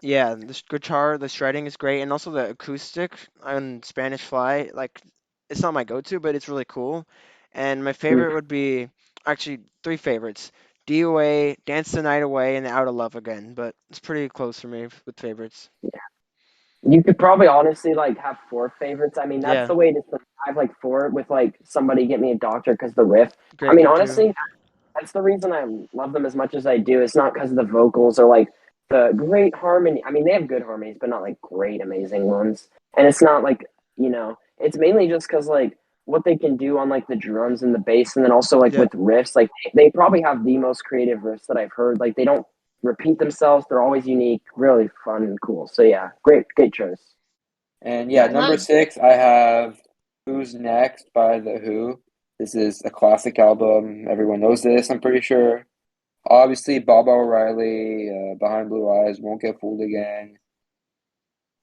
yeah, the guitar, the shredding is great, and also the acoustic on Spanish Fly, like it's not my go-to, but it's really cool. And my favorite would be actually 3 favorites: DOA, Dance the Night Away, and Out of Love Again. But it's pretty close for me with favorites. You could probably honestly like have 4 favorites. I mean, that's Yeah, the way to have like 4 with like Somebody Get Me a Doctor because the riff. I great mean, one too. honestly, that's the reason I love them as much as I do. It's not because of the vocals or like the great harmony. I mean, they have good harmonies, but not like great, amazing ones. And it's not like, it's mainly just because like what they can do on like the drums and the bass, and then also like Yeah, with riffs, like they probably have the most creative riffs that I've heard. Like they don't repeat themselves, they're always unique, really fun and cool. So yeah, great choice. And yeah, number Nice. 6, I have Who's Next by The Who. This is a classic album. Everyone knows this, I'm pretty sure. Obviously, Bob O'Reilly, Behind Blue Eyes, Won't Get Fooled Again.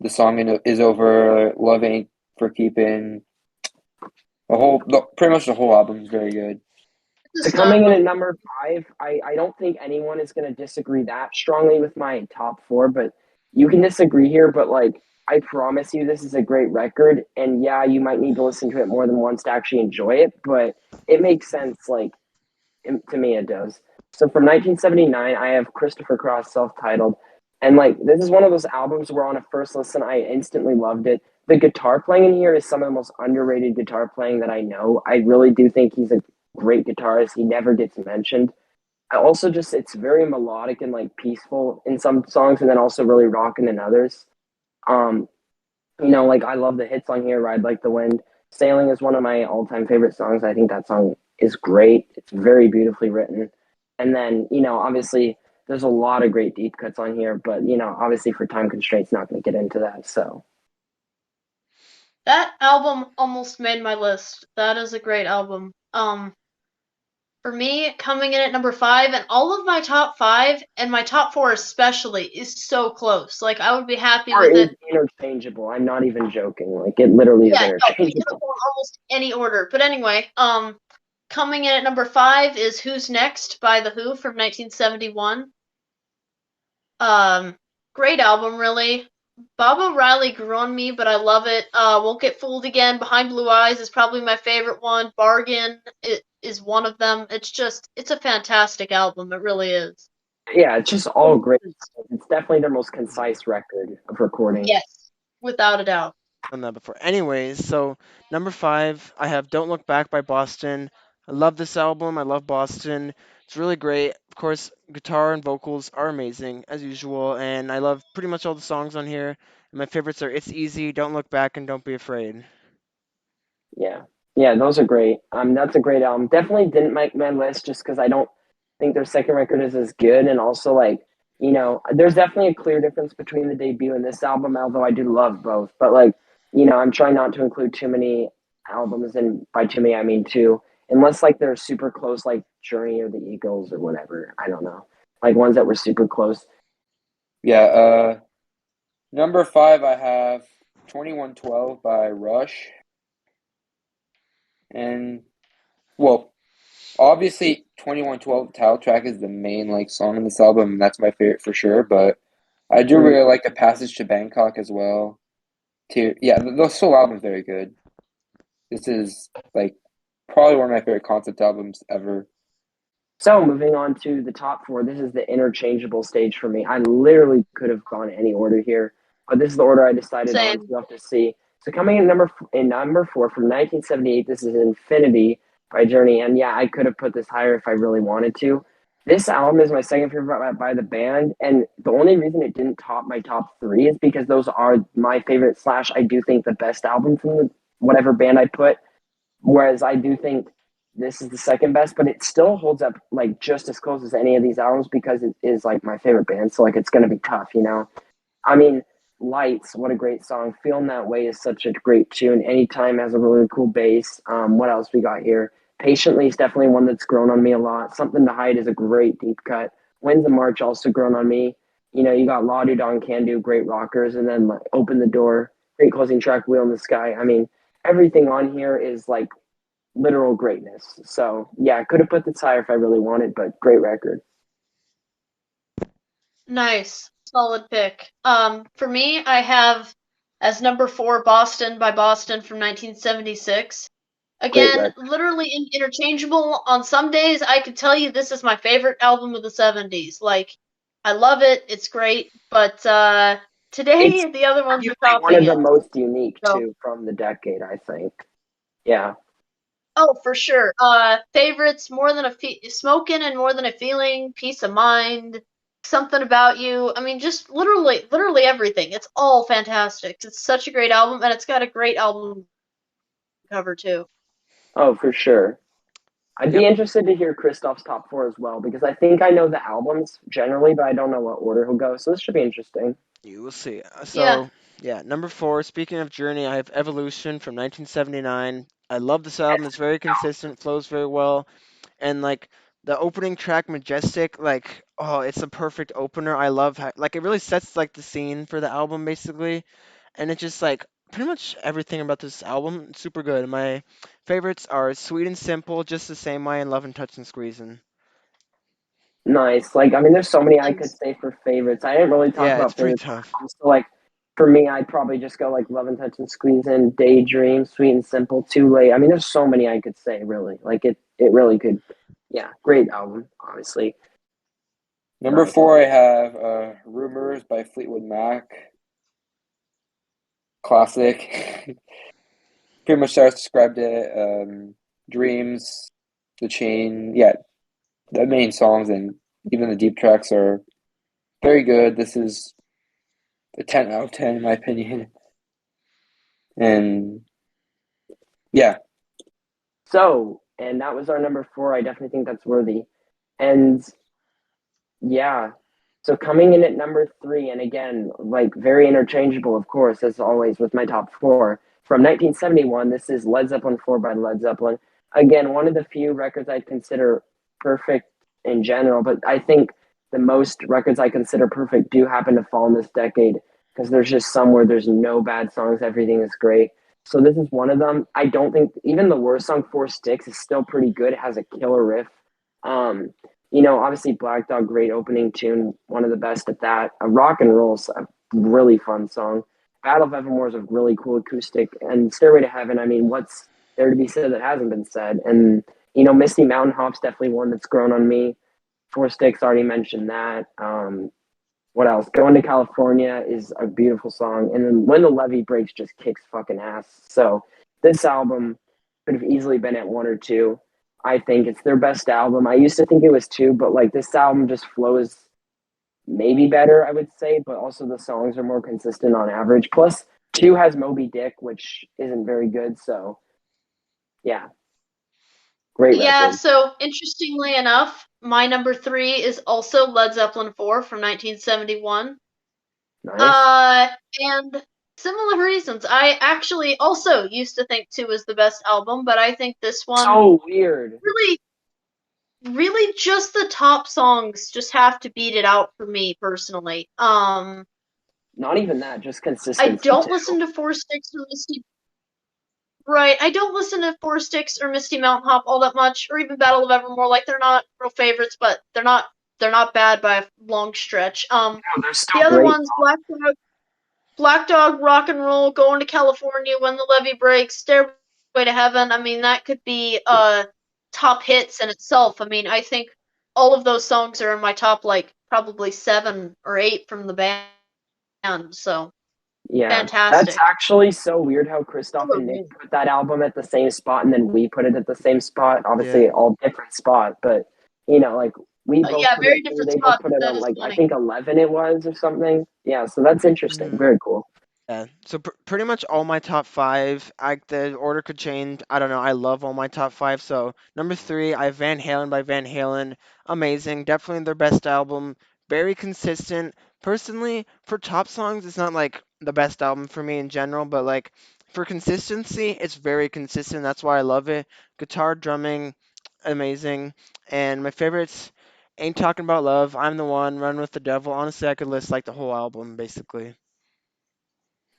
The song is over. Love Ain't for Keeping. Pretty much the whole album is very good. So coming in at number 5, I don't think anyone is going to disagree that strongly with my top 4, but you can disagree here. But like, I promise you, this is a great record, and yeah, you might need to listen to it more than once to actually enjoy it, but it makes sense. Like, to me, it does. So from 1979, I have Christopher Cross, self-titled, and like this is one of those albums where on a first listen, I instantly loved it. The guitar playing in here is some of the most underrated guitar playing that I know. I really do think he's a great guitarist. He never gets mentioned. I also just it's very melodic and like peaceful in some songs, and then also really rocking in others. Um, like I love the hit song here, "Ride Like the Wind." "Sailing" is one of my all-time favorite songs. I think that song is great. It's very beautifully written. And then, obviously There's a lot of great deep cuts on here, but obviously for time constraints, not going to get into that. So That album almost made my list. That is a great album. For me, coming in at number 5, and all of my top 5 and my top 4 especially is so close. Like I would be happy or with is it. interchangeable. I'm not even joking. Like it literally is Yeah, no, we could have interchangeable. gone almost any order. But anyway, coming in at number 5 is "Who's Next" by The Who from 1971. Great album, really. Bob O'Reilly grew on me, but I love it. Won't Get Fooled Again, Behind Blue Eyes is probably my favorite one. Bargain is one of them. It's a fantastic album. It really is. Yeah, it's just all great. It's definitely their most concise record of recording. Yes, without a doubt. Done that before. Anyways, so number 5, I have "Don't Look Back" by Boston. I love this album. I love Boston. It's really great. Of course, guitar and vocals are amazing as usual, and I love pretty much all the songs on here. And my favorites are "It's Easy," "Don't Look Back," and "Don't Be Afraid." Yeah, yeah, those are great. That's a great album. Definitely didn't make my list just because I don't think their second record is as good, and also like there's definitely a clear difference between the debut and this album. Although I do love both, but like I'm trying not to include too many albums, and by too many I mean two, unless like they're super close, like Journey or the Eagles or whatever. I don't know, like ones that were super close. Yeah, number 5, I have 2112 by Rush. And, well, obviously 2112 title track is the main like song in this album, and that's my favorite for sure, but I do really like the Passage to Bangkok as well. Yeah, the whole album is very good. This is like probably one of my favorite concept albums ever. So moving on to the top four, this is the interchangeable stage for me. I literally could have gone any order here, but this is the order I decided on. So Same. you'll have to see. So coming in number four from 1978, this is Infinity by Journey, and yeah, I could have put this higher if I really wanted to. This album is my second favorite by the band, and the only reason it didn't top my top three is because those are my favorite slash I do think the best album from whatever band I put. Whereas I do think this is the second best, but it still holds up like just as close as any of these albums because it is like my favorite band. So like it's gonna be tough. I mean, Lights, what a great song. Feeling That Way is such a great tune. Anytime has a really cool bass. What else we got here? Patiently is definitely one that's grown on me a lot. Something to Hide is a great deep cut. Winds of March also grown on me. You got La Du Don Can Do, great rockers, and then like Open the Door, great closing track, Wheel in the Sky. I mean, everything on here is like literal greatness. So yeah, I could have put this higher if I really wanted, but great record. Nice. Solid pick. For me, I have as number 4 Boston by Boston from 1976. Great Again, record. literally interchangeable. On some days, I could tell you this is my favorite album of the 70s. Like, I love it. It's great. But today, It's the other ones are one topping of the it. most unique So, too from the decade, I think. Yeah. oh, for sure. Favorites, Smokin' and More Than a Feeling, Peace of Mind, Something About You. I mean, just literally everything. It's all fantastic. It's such a great album, and it's got a great album cover too. Oh, for sure. I'd be Yep, interested to hear Christoph's top four as well because I think I know the albums generally, but I don't know what order he'll go. So this should be interesting. you will see. Yeah. So, yeah, number 4, speaking of Journey, I have "Evolution" from 1979. I love this album. It's very consistent, flows very well. And like the opening track Majestic, like, oh, it's a perfect opener. I love how, like, it really sets like the scene for the album basically, and it just like pretty much everything about this album super good. And my favorites are "Sweet and Simple," "Just the Same Way," and "Love and Touch and Squeezing." Nice. Like, I mean, there's so many I could Nice. say for favorites. I didn't really talk Yeah, it's about pretty favorites. tough. So, like, for me, I'd probably just go like Love and Touch and Squeeze In, Daydream, Sweet and Simple, Too Late. I mean, there's so many I could say, really. Like, it really could. Yeah, great album, obviously. Number Nice. 4, I have Rumors by Fleetwood Mac. Classic. Pretty much Cyrus described it. Dreams, The Chain, yeah, the main songs and even the deep tracks are very good. This is a 10 out of 10 in my opinion. And yeah, So, and that was our number four. I definitely think that's worthy. And Yeah. So coming in at number 3, and again, like very interchangeable, of course, as always with my top 4. From 1971, this is Led Zeppelin 4 by Led Zeppelin. Again, one of the few records I'd consider perfect in general, but I think the most records I consider perfect do happen to fall in this decade because there's just some where there's no bad songs, everything is great. So this is one of them. I don't think even the worst song, Four Sticks, is still pretty good. It has a killer riff. Um, obviously Black Dog, great opening tune, one of the best at that. Rock and Roll's a really fun song. Battle of Evermore is a really cool acoustic, and Stairway to Heaven. I mean, what's there to be said that hasn't been said? And Misty Mountain Hop's definitely one that's grown on me. Four Sticks, already mentioned that. What else? Going to California is a beautiful song, and then When the Levee Breaks just kicks fucking ass. So this album could have easily been at 1 or 2. I think it's their best album. I used to think it was 2, but like this album just flows maybe better, I would say, but also the songs are more consistent on average. Plus, 2 has Moby Dick, which isn't very good. So yeah, great Yeah, record. so interestingly enough, my number 3 is also Led Zeppelin 4 from 1971. Nice. And similar reasons. I actually also used to think 2 was the best album, but I think this one So weird. really, really just the top songs just have to beat it out for me personally. Not even that, just I consistency don't too. listen to Four Sticks or Misty. Right, I don't listen to Four Sticks or Misty Mountain Hop all that much, or even Battle of Evermore. Like they're not real favorites, but they're not bad by a long stretch. No, they're The still other great. ones, Black Dog, Rock and Roll, Going to California, When the Levee Breaks, Stairway to Heaven. I mean, that could be top hits in itself. I mean, I think all of those songs are in my top like probably 7 or 8 from the band. So Yeah, that's fantastic. actually so weird how Christoph and Nick put that album at the same spot and then we put it at the same spot. Obviously, Yeah. all different spot, but like we both Yeah, put very it, different they both spot. put it That on is like I funny. think 11 it was or something. Yeah, so that's interesting. Mhm. Very cool. Yeah. So pretty much all my top 5, the order could change. I don't know. I love all my top 5. So number 3, I have Van Halen by Van Halen. Amazing. Definitely their best album. Very consistent. Personally, for top songs, it's not like the best album for me in general, but like for consistency, it's very consistent. That's why I love it. Guitar, drumming, amazing. And my favorites, Ain't Talking About Love, I'm the One, Run with the Devil. Honestly, I could list like the whole album basically.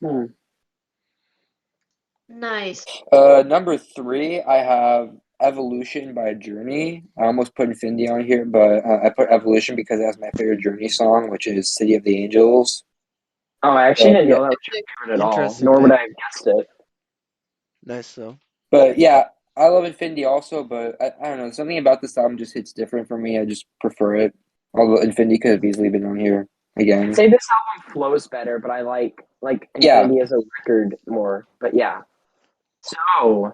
Hmm. Nice. Number 3, I have Evolution by Journey. I almost put Infinity on here, but I put Evolution because it has my favorite Journey song, which is City of the Angels. Oh, I actually didn't Yeah, know that was your favorite at all, Interesting nor would pick. I have guessed it. Nice though. but yeah, I love Infinity also, but I don't know, something about this album just hits different for me. I just prefer it. Although Infinity could have easily been on here I'd again. say this album flows better, but I like Yeah, Infinity as a record more. But yeah. So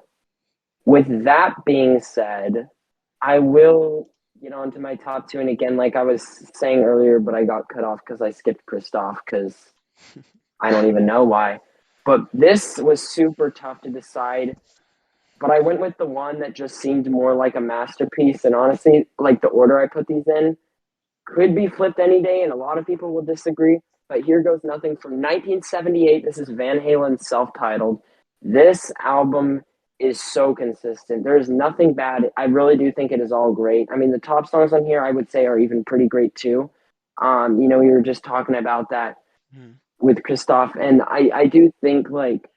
with that being said, I will get on to my top 2. And again, like I was saying earlier, but I got cut off because I skipped Christoph because I don't even know why. But this was super tough to decide. But I went with the one that just seemed more like a masterpiece. And honestly, like the order I put these in could be flipped any day, and a lot of people will disagree. But here goes nothing from 1978. This is Van Halen self titled. This album is so consistent. There's nothing bad. I really do think it is all great. I mean, the top songs on here I would say are even pretty great too. We were just talking about that Hmm. with Christoph, and I do think like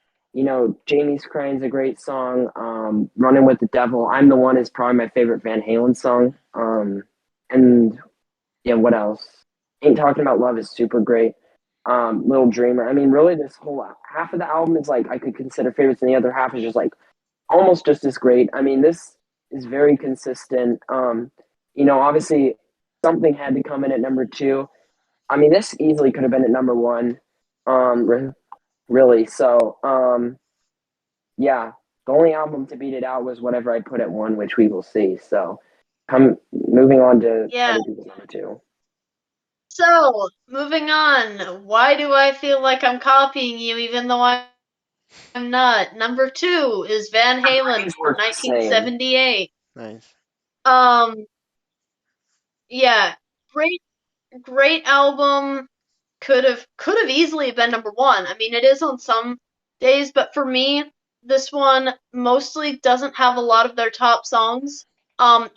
Jamie's Crying's a great song. Running with the Devil, I'm the One is probably my favorite Van Halen song. And yeah, what else? Ain't Talking About Love is super great. Little Dreamer. I mean, really, this whole half of the album is like I could consider favorites, and the other half is just like almost just as great. I mean, this is very consistent. Obviously, something had to come in at number 2. I mean, this easily could have been at number 1. Really. So, yeah, the only album to beat it out was whatever I put at 1, which we will see. So, moving on to Yeah. other people's number 2. So, moving on. Why do I feel like I'm copying you even though I'm not? Number 2 is Van Halen Brains from work the same. 1978. Nice. Um, yeah, great. Great album. Could have easily been number one. I mean, it is on some days, but for me, this one mostly doesn't have a lot of their top songs.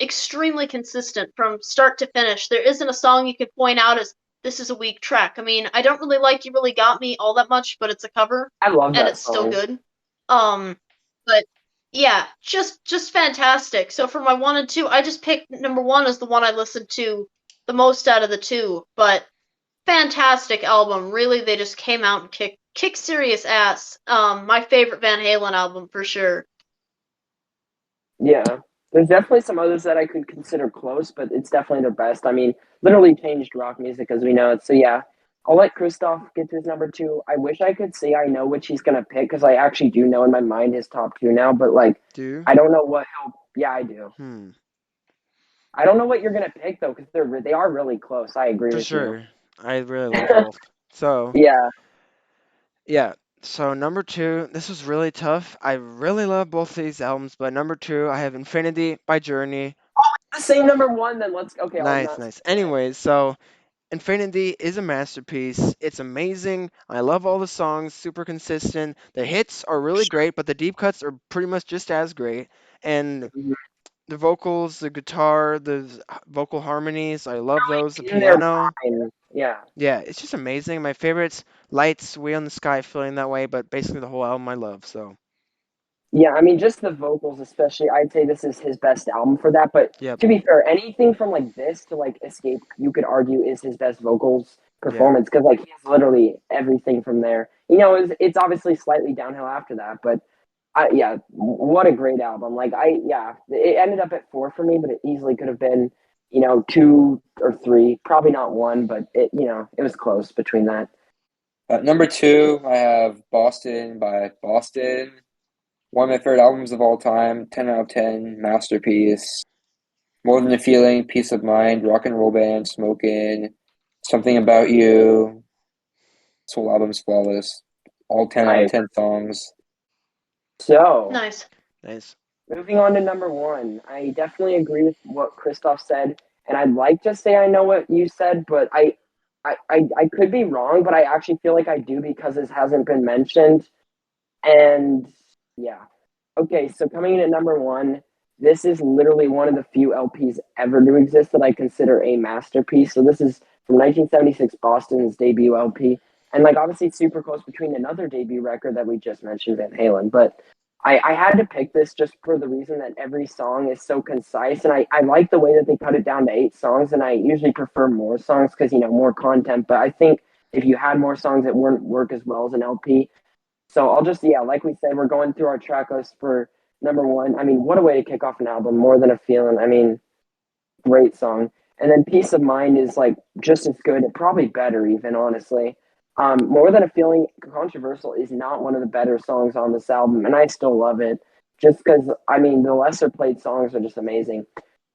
Extremely consistent from start to finish. There isn't a song you could point out as this is a weak track. I mean, I don't really like You Really Got Me all that much, but it's a cover I love and that it's still song. good. But yeah, just fantastic. So for my one and two, I just picked number one as the one I listened to the most out of the two, but fantastic album. Really, they just came out and kick serious ass. My favorite Van Halen album for sure. Yeah. There's definitely some others that I could consider close, but it's definitely their best. I mean, literally changed rock music as we know it. So yeah, I'll let Christoph get to his number two. I wish I could say I know which he's gonna pick because I actually do know in my mind his top two now, but like Do? I don't know what he'll. Yeah, I do. Hmm. I don't know what you're gonna pick though because they are really close. I agree For with you. sure. I really love both. So, Yeah, yeah. So number two, this was really tough. I really love both of these albums, but number two, I have Infinity by Journey. the same number one. Then let's. Okay, I'll Nice, not. nice. Anyways, so Infinity is a masterpiece. It's amazing. I love all the songs, super consistent. The hits are really great, but the deep cuts are pretty much just as great. And the vocals, the guitar, vocal harmonies, I love those. The In their piano. prime. Yeah. Yeah, it's just amazing. My favorites, Lights, Way on the Sky, Feeling That Way, but basically the whole album I love. So, Yeah, I mean, just the vocals, especially, I'd say this is his best album for that. But yep, to be fair, anything from like this to like Escape, you could argue is his best vocals yeah, performance because like he has literally everything from there. It's obviously slightly downhill after that, but yeah, what a great album. Yeah, it ended up at four for me, but it easily could have been, two or three, probably not one, but it was close between that. At number two, I have Boston by Boston. One of my favorite albums of all time. 10 out of 10, masterpiece. More Than a Feeling, Peace of Mind, Rock and Roll Band, Smokin', Something About You. This whole album's flawless. All 10 out of I 10 songs. so. Nice. nice. Moving on to number one, I definitely agree with what Christoph said, and I'd like to say I know what you said, but I could be wrong, but I actually feel like I do because this hasn't been mentioned. And yeah, okay, so coming in at number one, this is literally one of the few LPs ever to exist that I consider a masterpiece. So this is from 1976, Boston's debut LP, and like obviously super close between another debut record that we just mentioned, Van Halen, but. I had to pick this just for the reason that every song is so concise, and I like the way that they cut it down to 8 songs, and I usually prefer more songs because, more content, but I think if you had more songs, it wouldn't work as well as an LP. So I'll just, yeah, like we said, we're going through our track list for number one. I mean, what a way to kick off an album, More Than a Feeling. I mean, great song. And then Peace of Mind is like just as good, probably better even, honestly. More Than a Feeling, controversial, is not one of the better songs on this album, and I still love it. Just because, I mean, the lesser played songs are just amazing.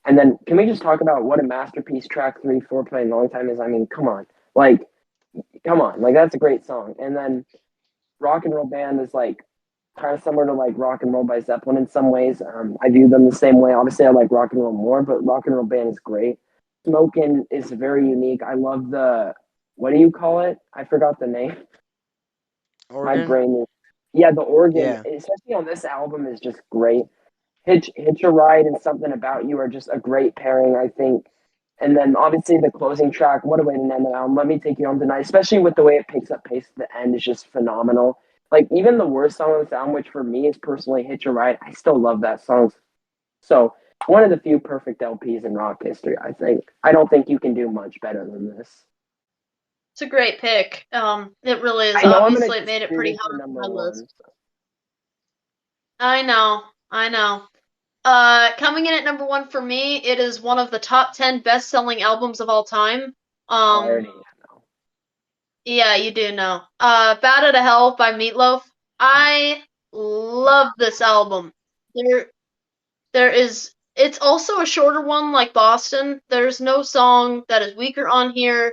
And then, can we just talk about what a masterpiece track 3, 4 playing long time is? I mean, come on, like that's a great song. And then Rock and Roll Band is like kind of similar to like Rock and Roll by Zeppelin in some ways. I view them the same way. Obviously, I like Rock and Roll more, but Rock and Roll Band is great. Smokin' is very unique. I love the what do you call it? I forgot the name. My Organ? brain is yeah, the organ, Yeah, especially on this album, is just great. Hitch a Ride and Something About You are just a great pairing, I think. And then obviously the closing track, what a way to end the album. Let Me Take You Home Tonight, especially with the way it picks up pace at the end, is just phenomenal. Like even the worst song on this album, which for me is personally Hitch a Ride, I still love that song. So one of the few perfect LPs in rock history, I think. I don't think you can do much better than this. It's a great pick. It really is. I know I'm gonna Obviously, it made it disagree pretty with high your on number my one. list. I know. I know. Coming in at number one for me, it is one of the top 10 best-selling albums of all time. Oh, I already know. Yeah, you do know. Bad Outta Hell by Meatloaf. I love this album. There, it's also a shorter one like Boston. There's no song that is weaker on here.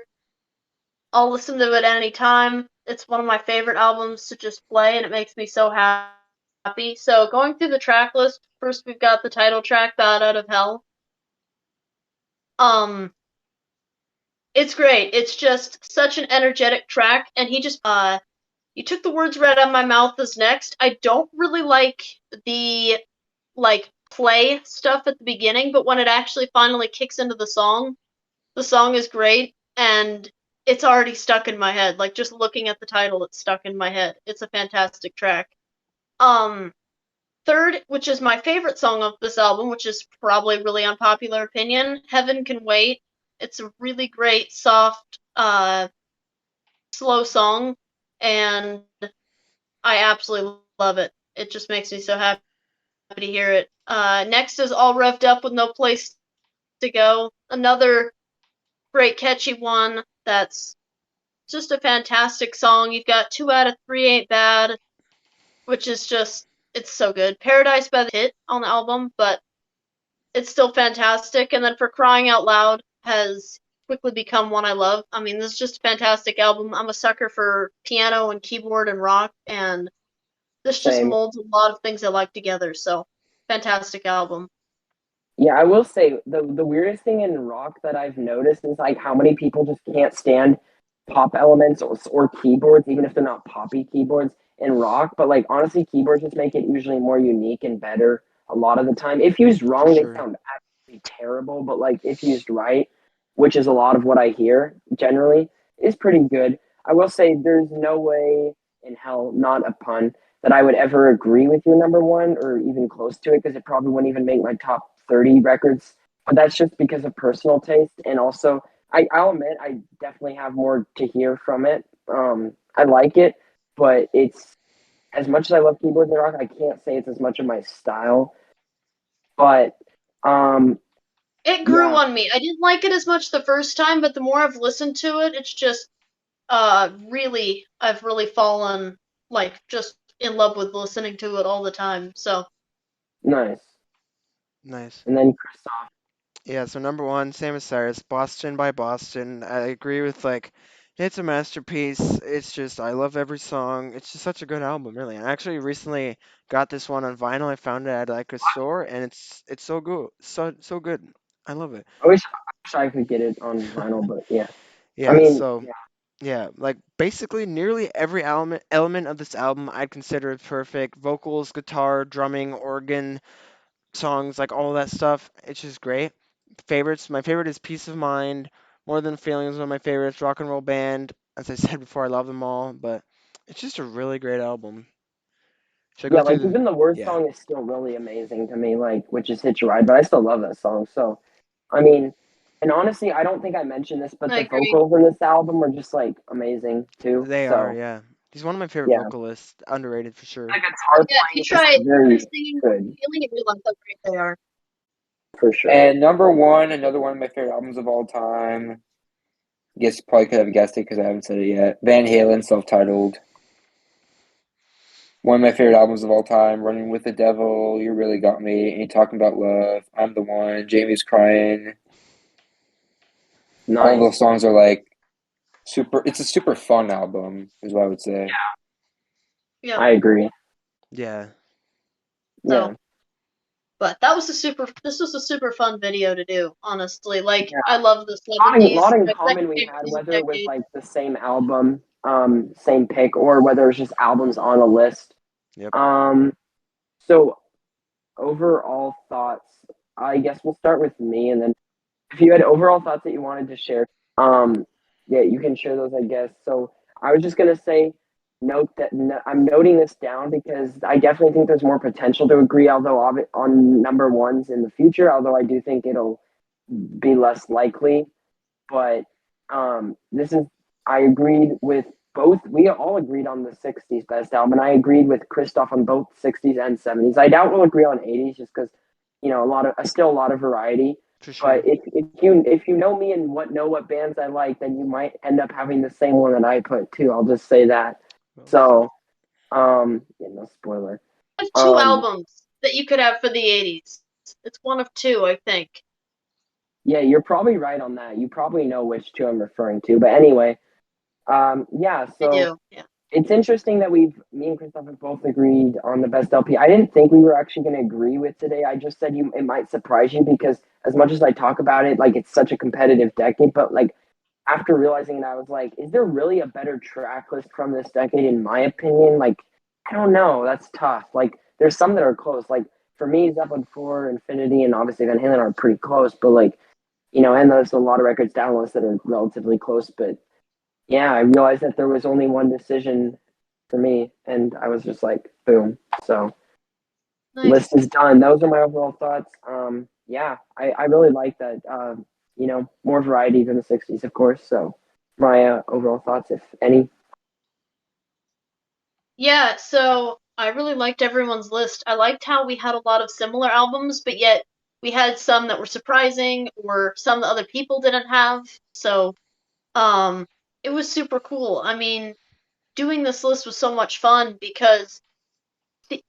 I'll listen to it any time. It's one of my favorite albums to just play, and it makes me so happy. So going through the track list, first we've got the title track, Bad Out of Hell. Um, It's great. It's just such an energetic track, and he just you took the words right out of my mouth as next. I don't really like the play stuff at the beginning, but when it actually finally kicks into the song is great, and it's already stuck in my head. Like just looking at the title, it's stuck in my head. It's a fantastic track. Third, which is my favorite song of this album, which is probably really unpopular opinion, Heaven Can Wait. It's a really great, soft, slow song, and I absolutely love it. It just makes me so happy to hear it. Next is All Revved Up with No Place to Go. Another great, catchy one that's just a fantastic song. You've got 2 out of 3 Ain't Bad, which is just, it's so good. Paradise by the hit on the album, but it's still fantastic. And then For Crying Out Loud has quickly become one I love. I mean, this is just a fantastic album. I'm a sucker for piano and keyboard and rock, and this just Same. molds a lot of things I like together. So, fantastic album. Yeah, I will say the weirdest thing in rock that I've noticed is like how many people just can't stand pop elements or keyboards, even if they're not poppy keyboards in rock. But like honestly, keyboards just make it usually more unique and better a lot of the time. If used wrong, they sure. sound absolutely terrible. But like if used right, which is a lot of what I hear generally, is pretty good. I will say there's no way in hell, not a pun, that I would ever agree with your number one or even close to it because it probably wouldn't even make my top 30 records. But that's just because of personal taste. And also, I'll admit, I definitely have more to hear from it. I like it, but it's as much as I love keyboards and rock, I can't say it's as much of my style. But It grew yeah. on me. I didn't like it as much the first time, but the more I've listened to it, it's just I've really fallen just in love with listening to it all the time. So Nice. Nice. And then Christoph. Yeah, so number one, same as Cyrus, Boston by Boston. I agree with it's a masterpiece. It's just I love every song. It's just such a good album, really. I actually recently got this one on vinyl. I found it at like a store, and it's so good, so good. I love it. I wish I could get it on vinyl, but yeah. I Yeah, mean, so yeah, like basically nearly every element of this album I'd consider perfect. Vocals, guitar, drumming, organ, songs, like all that stuff. It's just great. Favorites, my favorite is Peace of Mind. More Than Feelings is one of my favorites. Rock and Roll Band, as I said before, I love them all, but it's just a really great album. Should I go yeah, through like the? even the worst Yeah, song is still really amazing to me, like which is Hitch a Ride, but I still love that song. So, I mean, and honestly, I don't think I mentioned this, but I the agree. vocals in this album are just like amazing too. they are. So, Yeah, he's one of my favorite yeah, vocalists. Underrated for sure. the guitar Yeah, if playing you is just try very singing good feeling it, realize how great they are. for sure. And number one, another one of my favorite albums of all time. I guess probably could have guessed it because I haven't said it yet. Van Halen, self-titled. One of my favorite albums of all time. Running with the Devil, You Really Got Me, Ain't Talking About Love, I'm the One, Jamie's Crying. All Nice. those songs are like super. It's a super fun album, is what I would say. Yeah. I agree. Yeah, So, Yeah. but this was a super fun video to do, honestly. Like, Yeah. I love the Lot 70s. in My common second we favorite had, music whether it was decade. like the same album, same pick, or whether it was just albums on a list. Yep. So overall thoughts, I guess we'll start with me, and then if you had overall thoughts that you wanted to share, yeah, you can share those, I guess. So I was just gonna say, I'm noting this down because I definitely think there's more potential to agree, although on number ones in the future. Although I do think it'll be less likely, but this is I agreed with both. We all agreed on the '60s best album, and I agreed with Christoph on both '60s and '70s. I doubt we'll agree on '80s just because still a lot of variety. For sure. But if you know me and know what bands I like, then you might end up having the same one that I put too. I'll just say that. Well So, yeah, no spoiler. I have two Um, albums that you could have for the 80s. It's one of two, I think. yeah, you're probably right on that. You probably know which two I'm referring to. But anyway, yeah. I So do. Yeah. it's interesting that me and Christoph have both agreed on the best LP. I didn't think we were actually going to agree with today. I just said it might surprise you because as much as I talk about it, like it's such a competitive decade, but like after realizing that, I was like, is there really a better track list from this decade, in my opinion? Like, I don't know. That's tough. Like, there's some that are close. Like, for me, Zeppelin 4, Infinity, and obviously Van Halen are pretty close, but like, and there's a lot of records down the list that are relatively close. But yeah, I realized that there was only one decision for me, and I was just like, boom. So, Nice. list is done. Those are my overall thoughts. Yeah, I really like that. More variety than the '60s, of course. So, my overall thoughts, if any. Yeah, so I really liked everyone's list. I liked how we had a lot of similar albums, but yet we had some that were surprising or some that other people didn't have. So, um, it was super cool. I mean, doing this list was so much fun because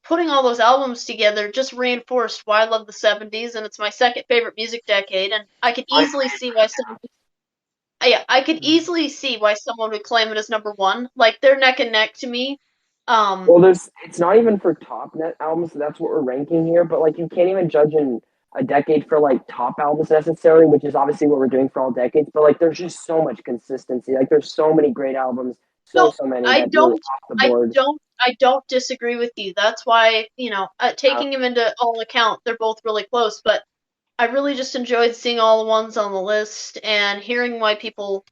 putting all those albums together just reinforced why I love the 70s, and it's my second favorite music decade, and I could easily see why someone yeah, I could Mhm. easily see why someone would claim it as number one. Like they're neck and neck to me. Um, Well, it's not even for top net albums. So that's what we're ranking here. But like, you can't even judge in a decade for like top albums necessarily, which is obviously what we're doing for all decades. But like, there's just so much consistency. Like, there's so many great albums, no, so many I that really don't, off the board. I don't disagree with you. That's why, Uh, taking them into all account, they're both really close. But I really just enjoyed seeing all the ones on the list and hearing why people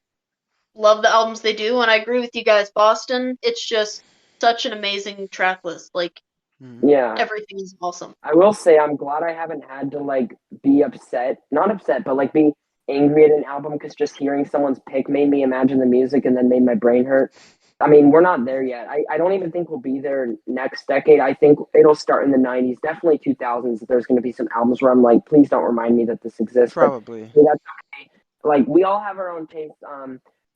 love the albums they do. And I agree with you guys, Boston. It's just such an amazing track list. Like Mhm. yeah, everything is awesome. I will say I'm glad I haven't had to like be upset, not upset, but like be angry at an album because just hearing someone's pick made me imagine the music and then made my brain hurt. I mean, we're not there yet. I don't even think we'll be there next decade. I think it'll start in the 90s, definitely 2000s. There's going to be some albums where I'm like, please don't remind me that this exists. But Probably. hey, that's okay. Like, we all have our own tastes.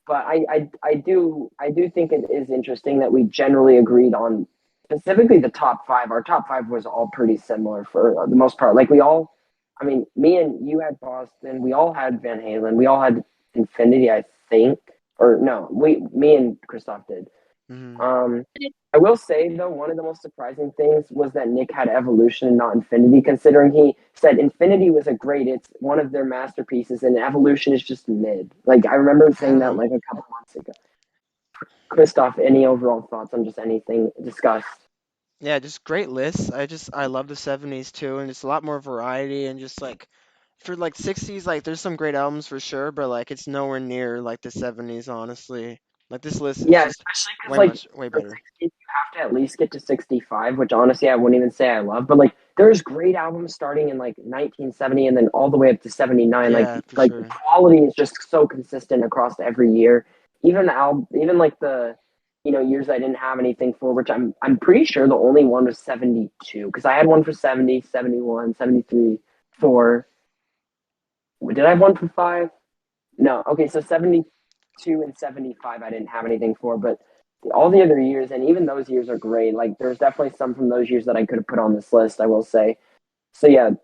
But I do think it is interesting that we generally agreed on specifically the top five. Our top five was all pretty similar for the most part. Like, I mean, me and you had Boston. We all had Van Halen. We all had Infinity, I think. Or no, me and Christoph did. Mhm. Um, I will say though, one of the most surprising things was that Nick had Evolution and not Infinity, considering he said Infinity was it's one of their masterpieces, and Evolution is just mid. Like, I remember I saying don't that know. like a couple months ago. Christoph, any overall thoughts on just anything discussed? Yeah, just great lists. I love the 70s too, and it's a lot more variety and just like for like 60s, like there's some great albums for sure, but like it's nowhere near like the 70s, honestly. Like this list is Yeah, just especially because like way the better. 60s, you have to at least get to 65, which honestly I wouldn't even say I love. But like, there's great albums starting in like 1970 and then all the way up to 79. Yeah, for Like the sure. quality is just so consistent across every year. Even like the years I didn't have anything for, which I'm pretty sure the only one was 72 because I had one for 70, 71, 73, 4. Did I have one for 5? No. Okay, so 72 and 75 I didn't have anything for, but all the other years and even those years are great. Like, there's definitely some from those years that I could have put on this list, I will say. So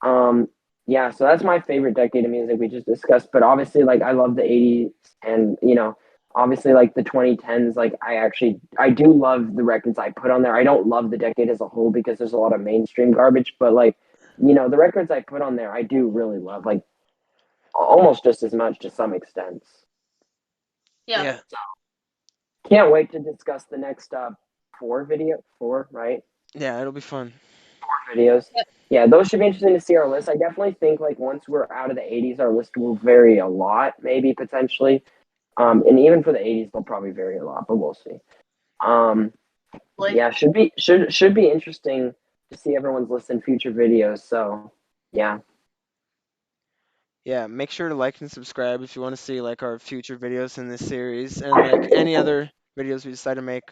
um yeah, so that's my favorite decade of music we just discussed, but obviously like I love the 80s and obviously like the 2010s. Like, I do love the records I put on there. I don't love the decade as a whole because there's a lot of mainstream garbage, but like the records I put on there I do really love, like almost just as much to some extent. Yeah. Yeah. Can't wait to discuss the next four, right? Yeah, it'll be fun. Videos. Yep. Yeah, those should be interesting to see our list. I definitely think like once we're out of the 80s, our list will vary a lot, maybe potentially. And even for the 80s, they'll probably vary a lot, but we'll see. Um, Like, yeah, should be interesting to see everyone's list in future videos. So yeah, Yeah, make sure to like and subscribe if you want to see like our future videos in this series and like any other videos we decide to make.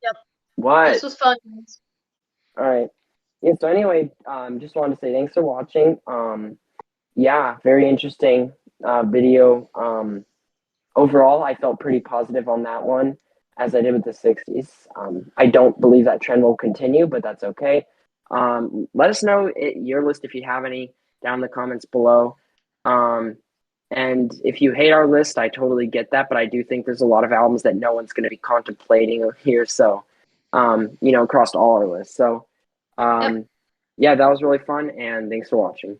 yep. This what? was fun. All right. Yeah. So anyway, just wanted to say thanks for watching. Yeah, very interesting video. Overall, I felt pretty positive on that one, as I did with the '60s. I don't believe that trend will continue, but that's okay. Let us know your list if you have any down in the comments below. Um, and if you hate our list, I totally get that, but I do think there's a lot of albums that no one's going to be contemplating here. So, across all our lists. So, Yep. yeah, that was really fun, and thanks for watching.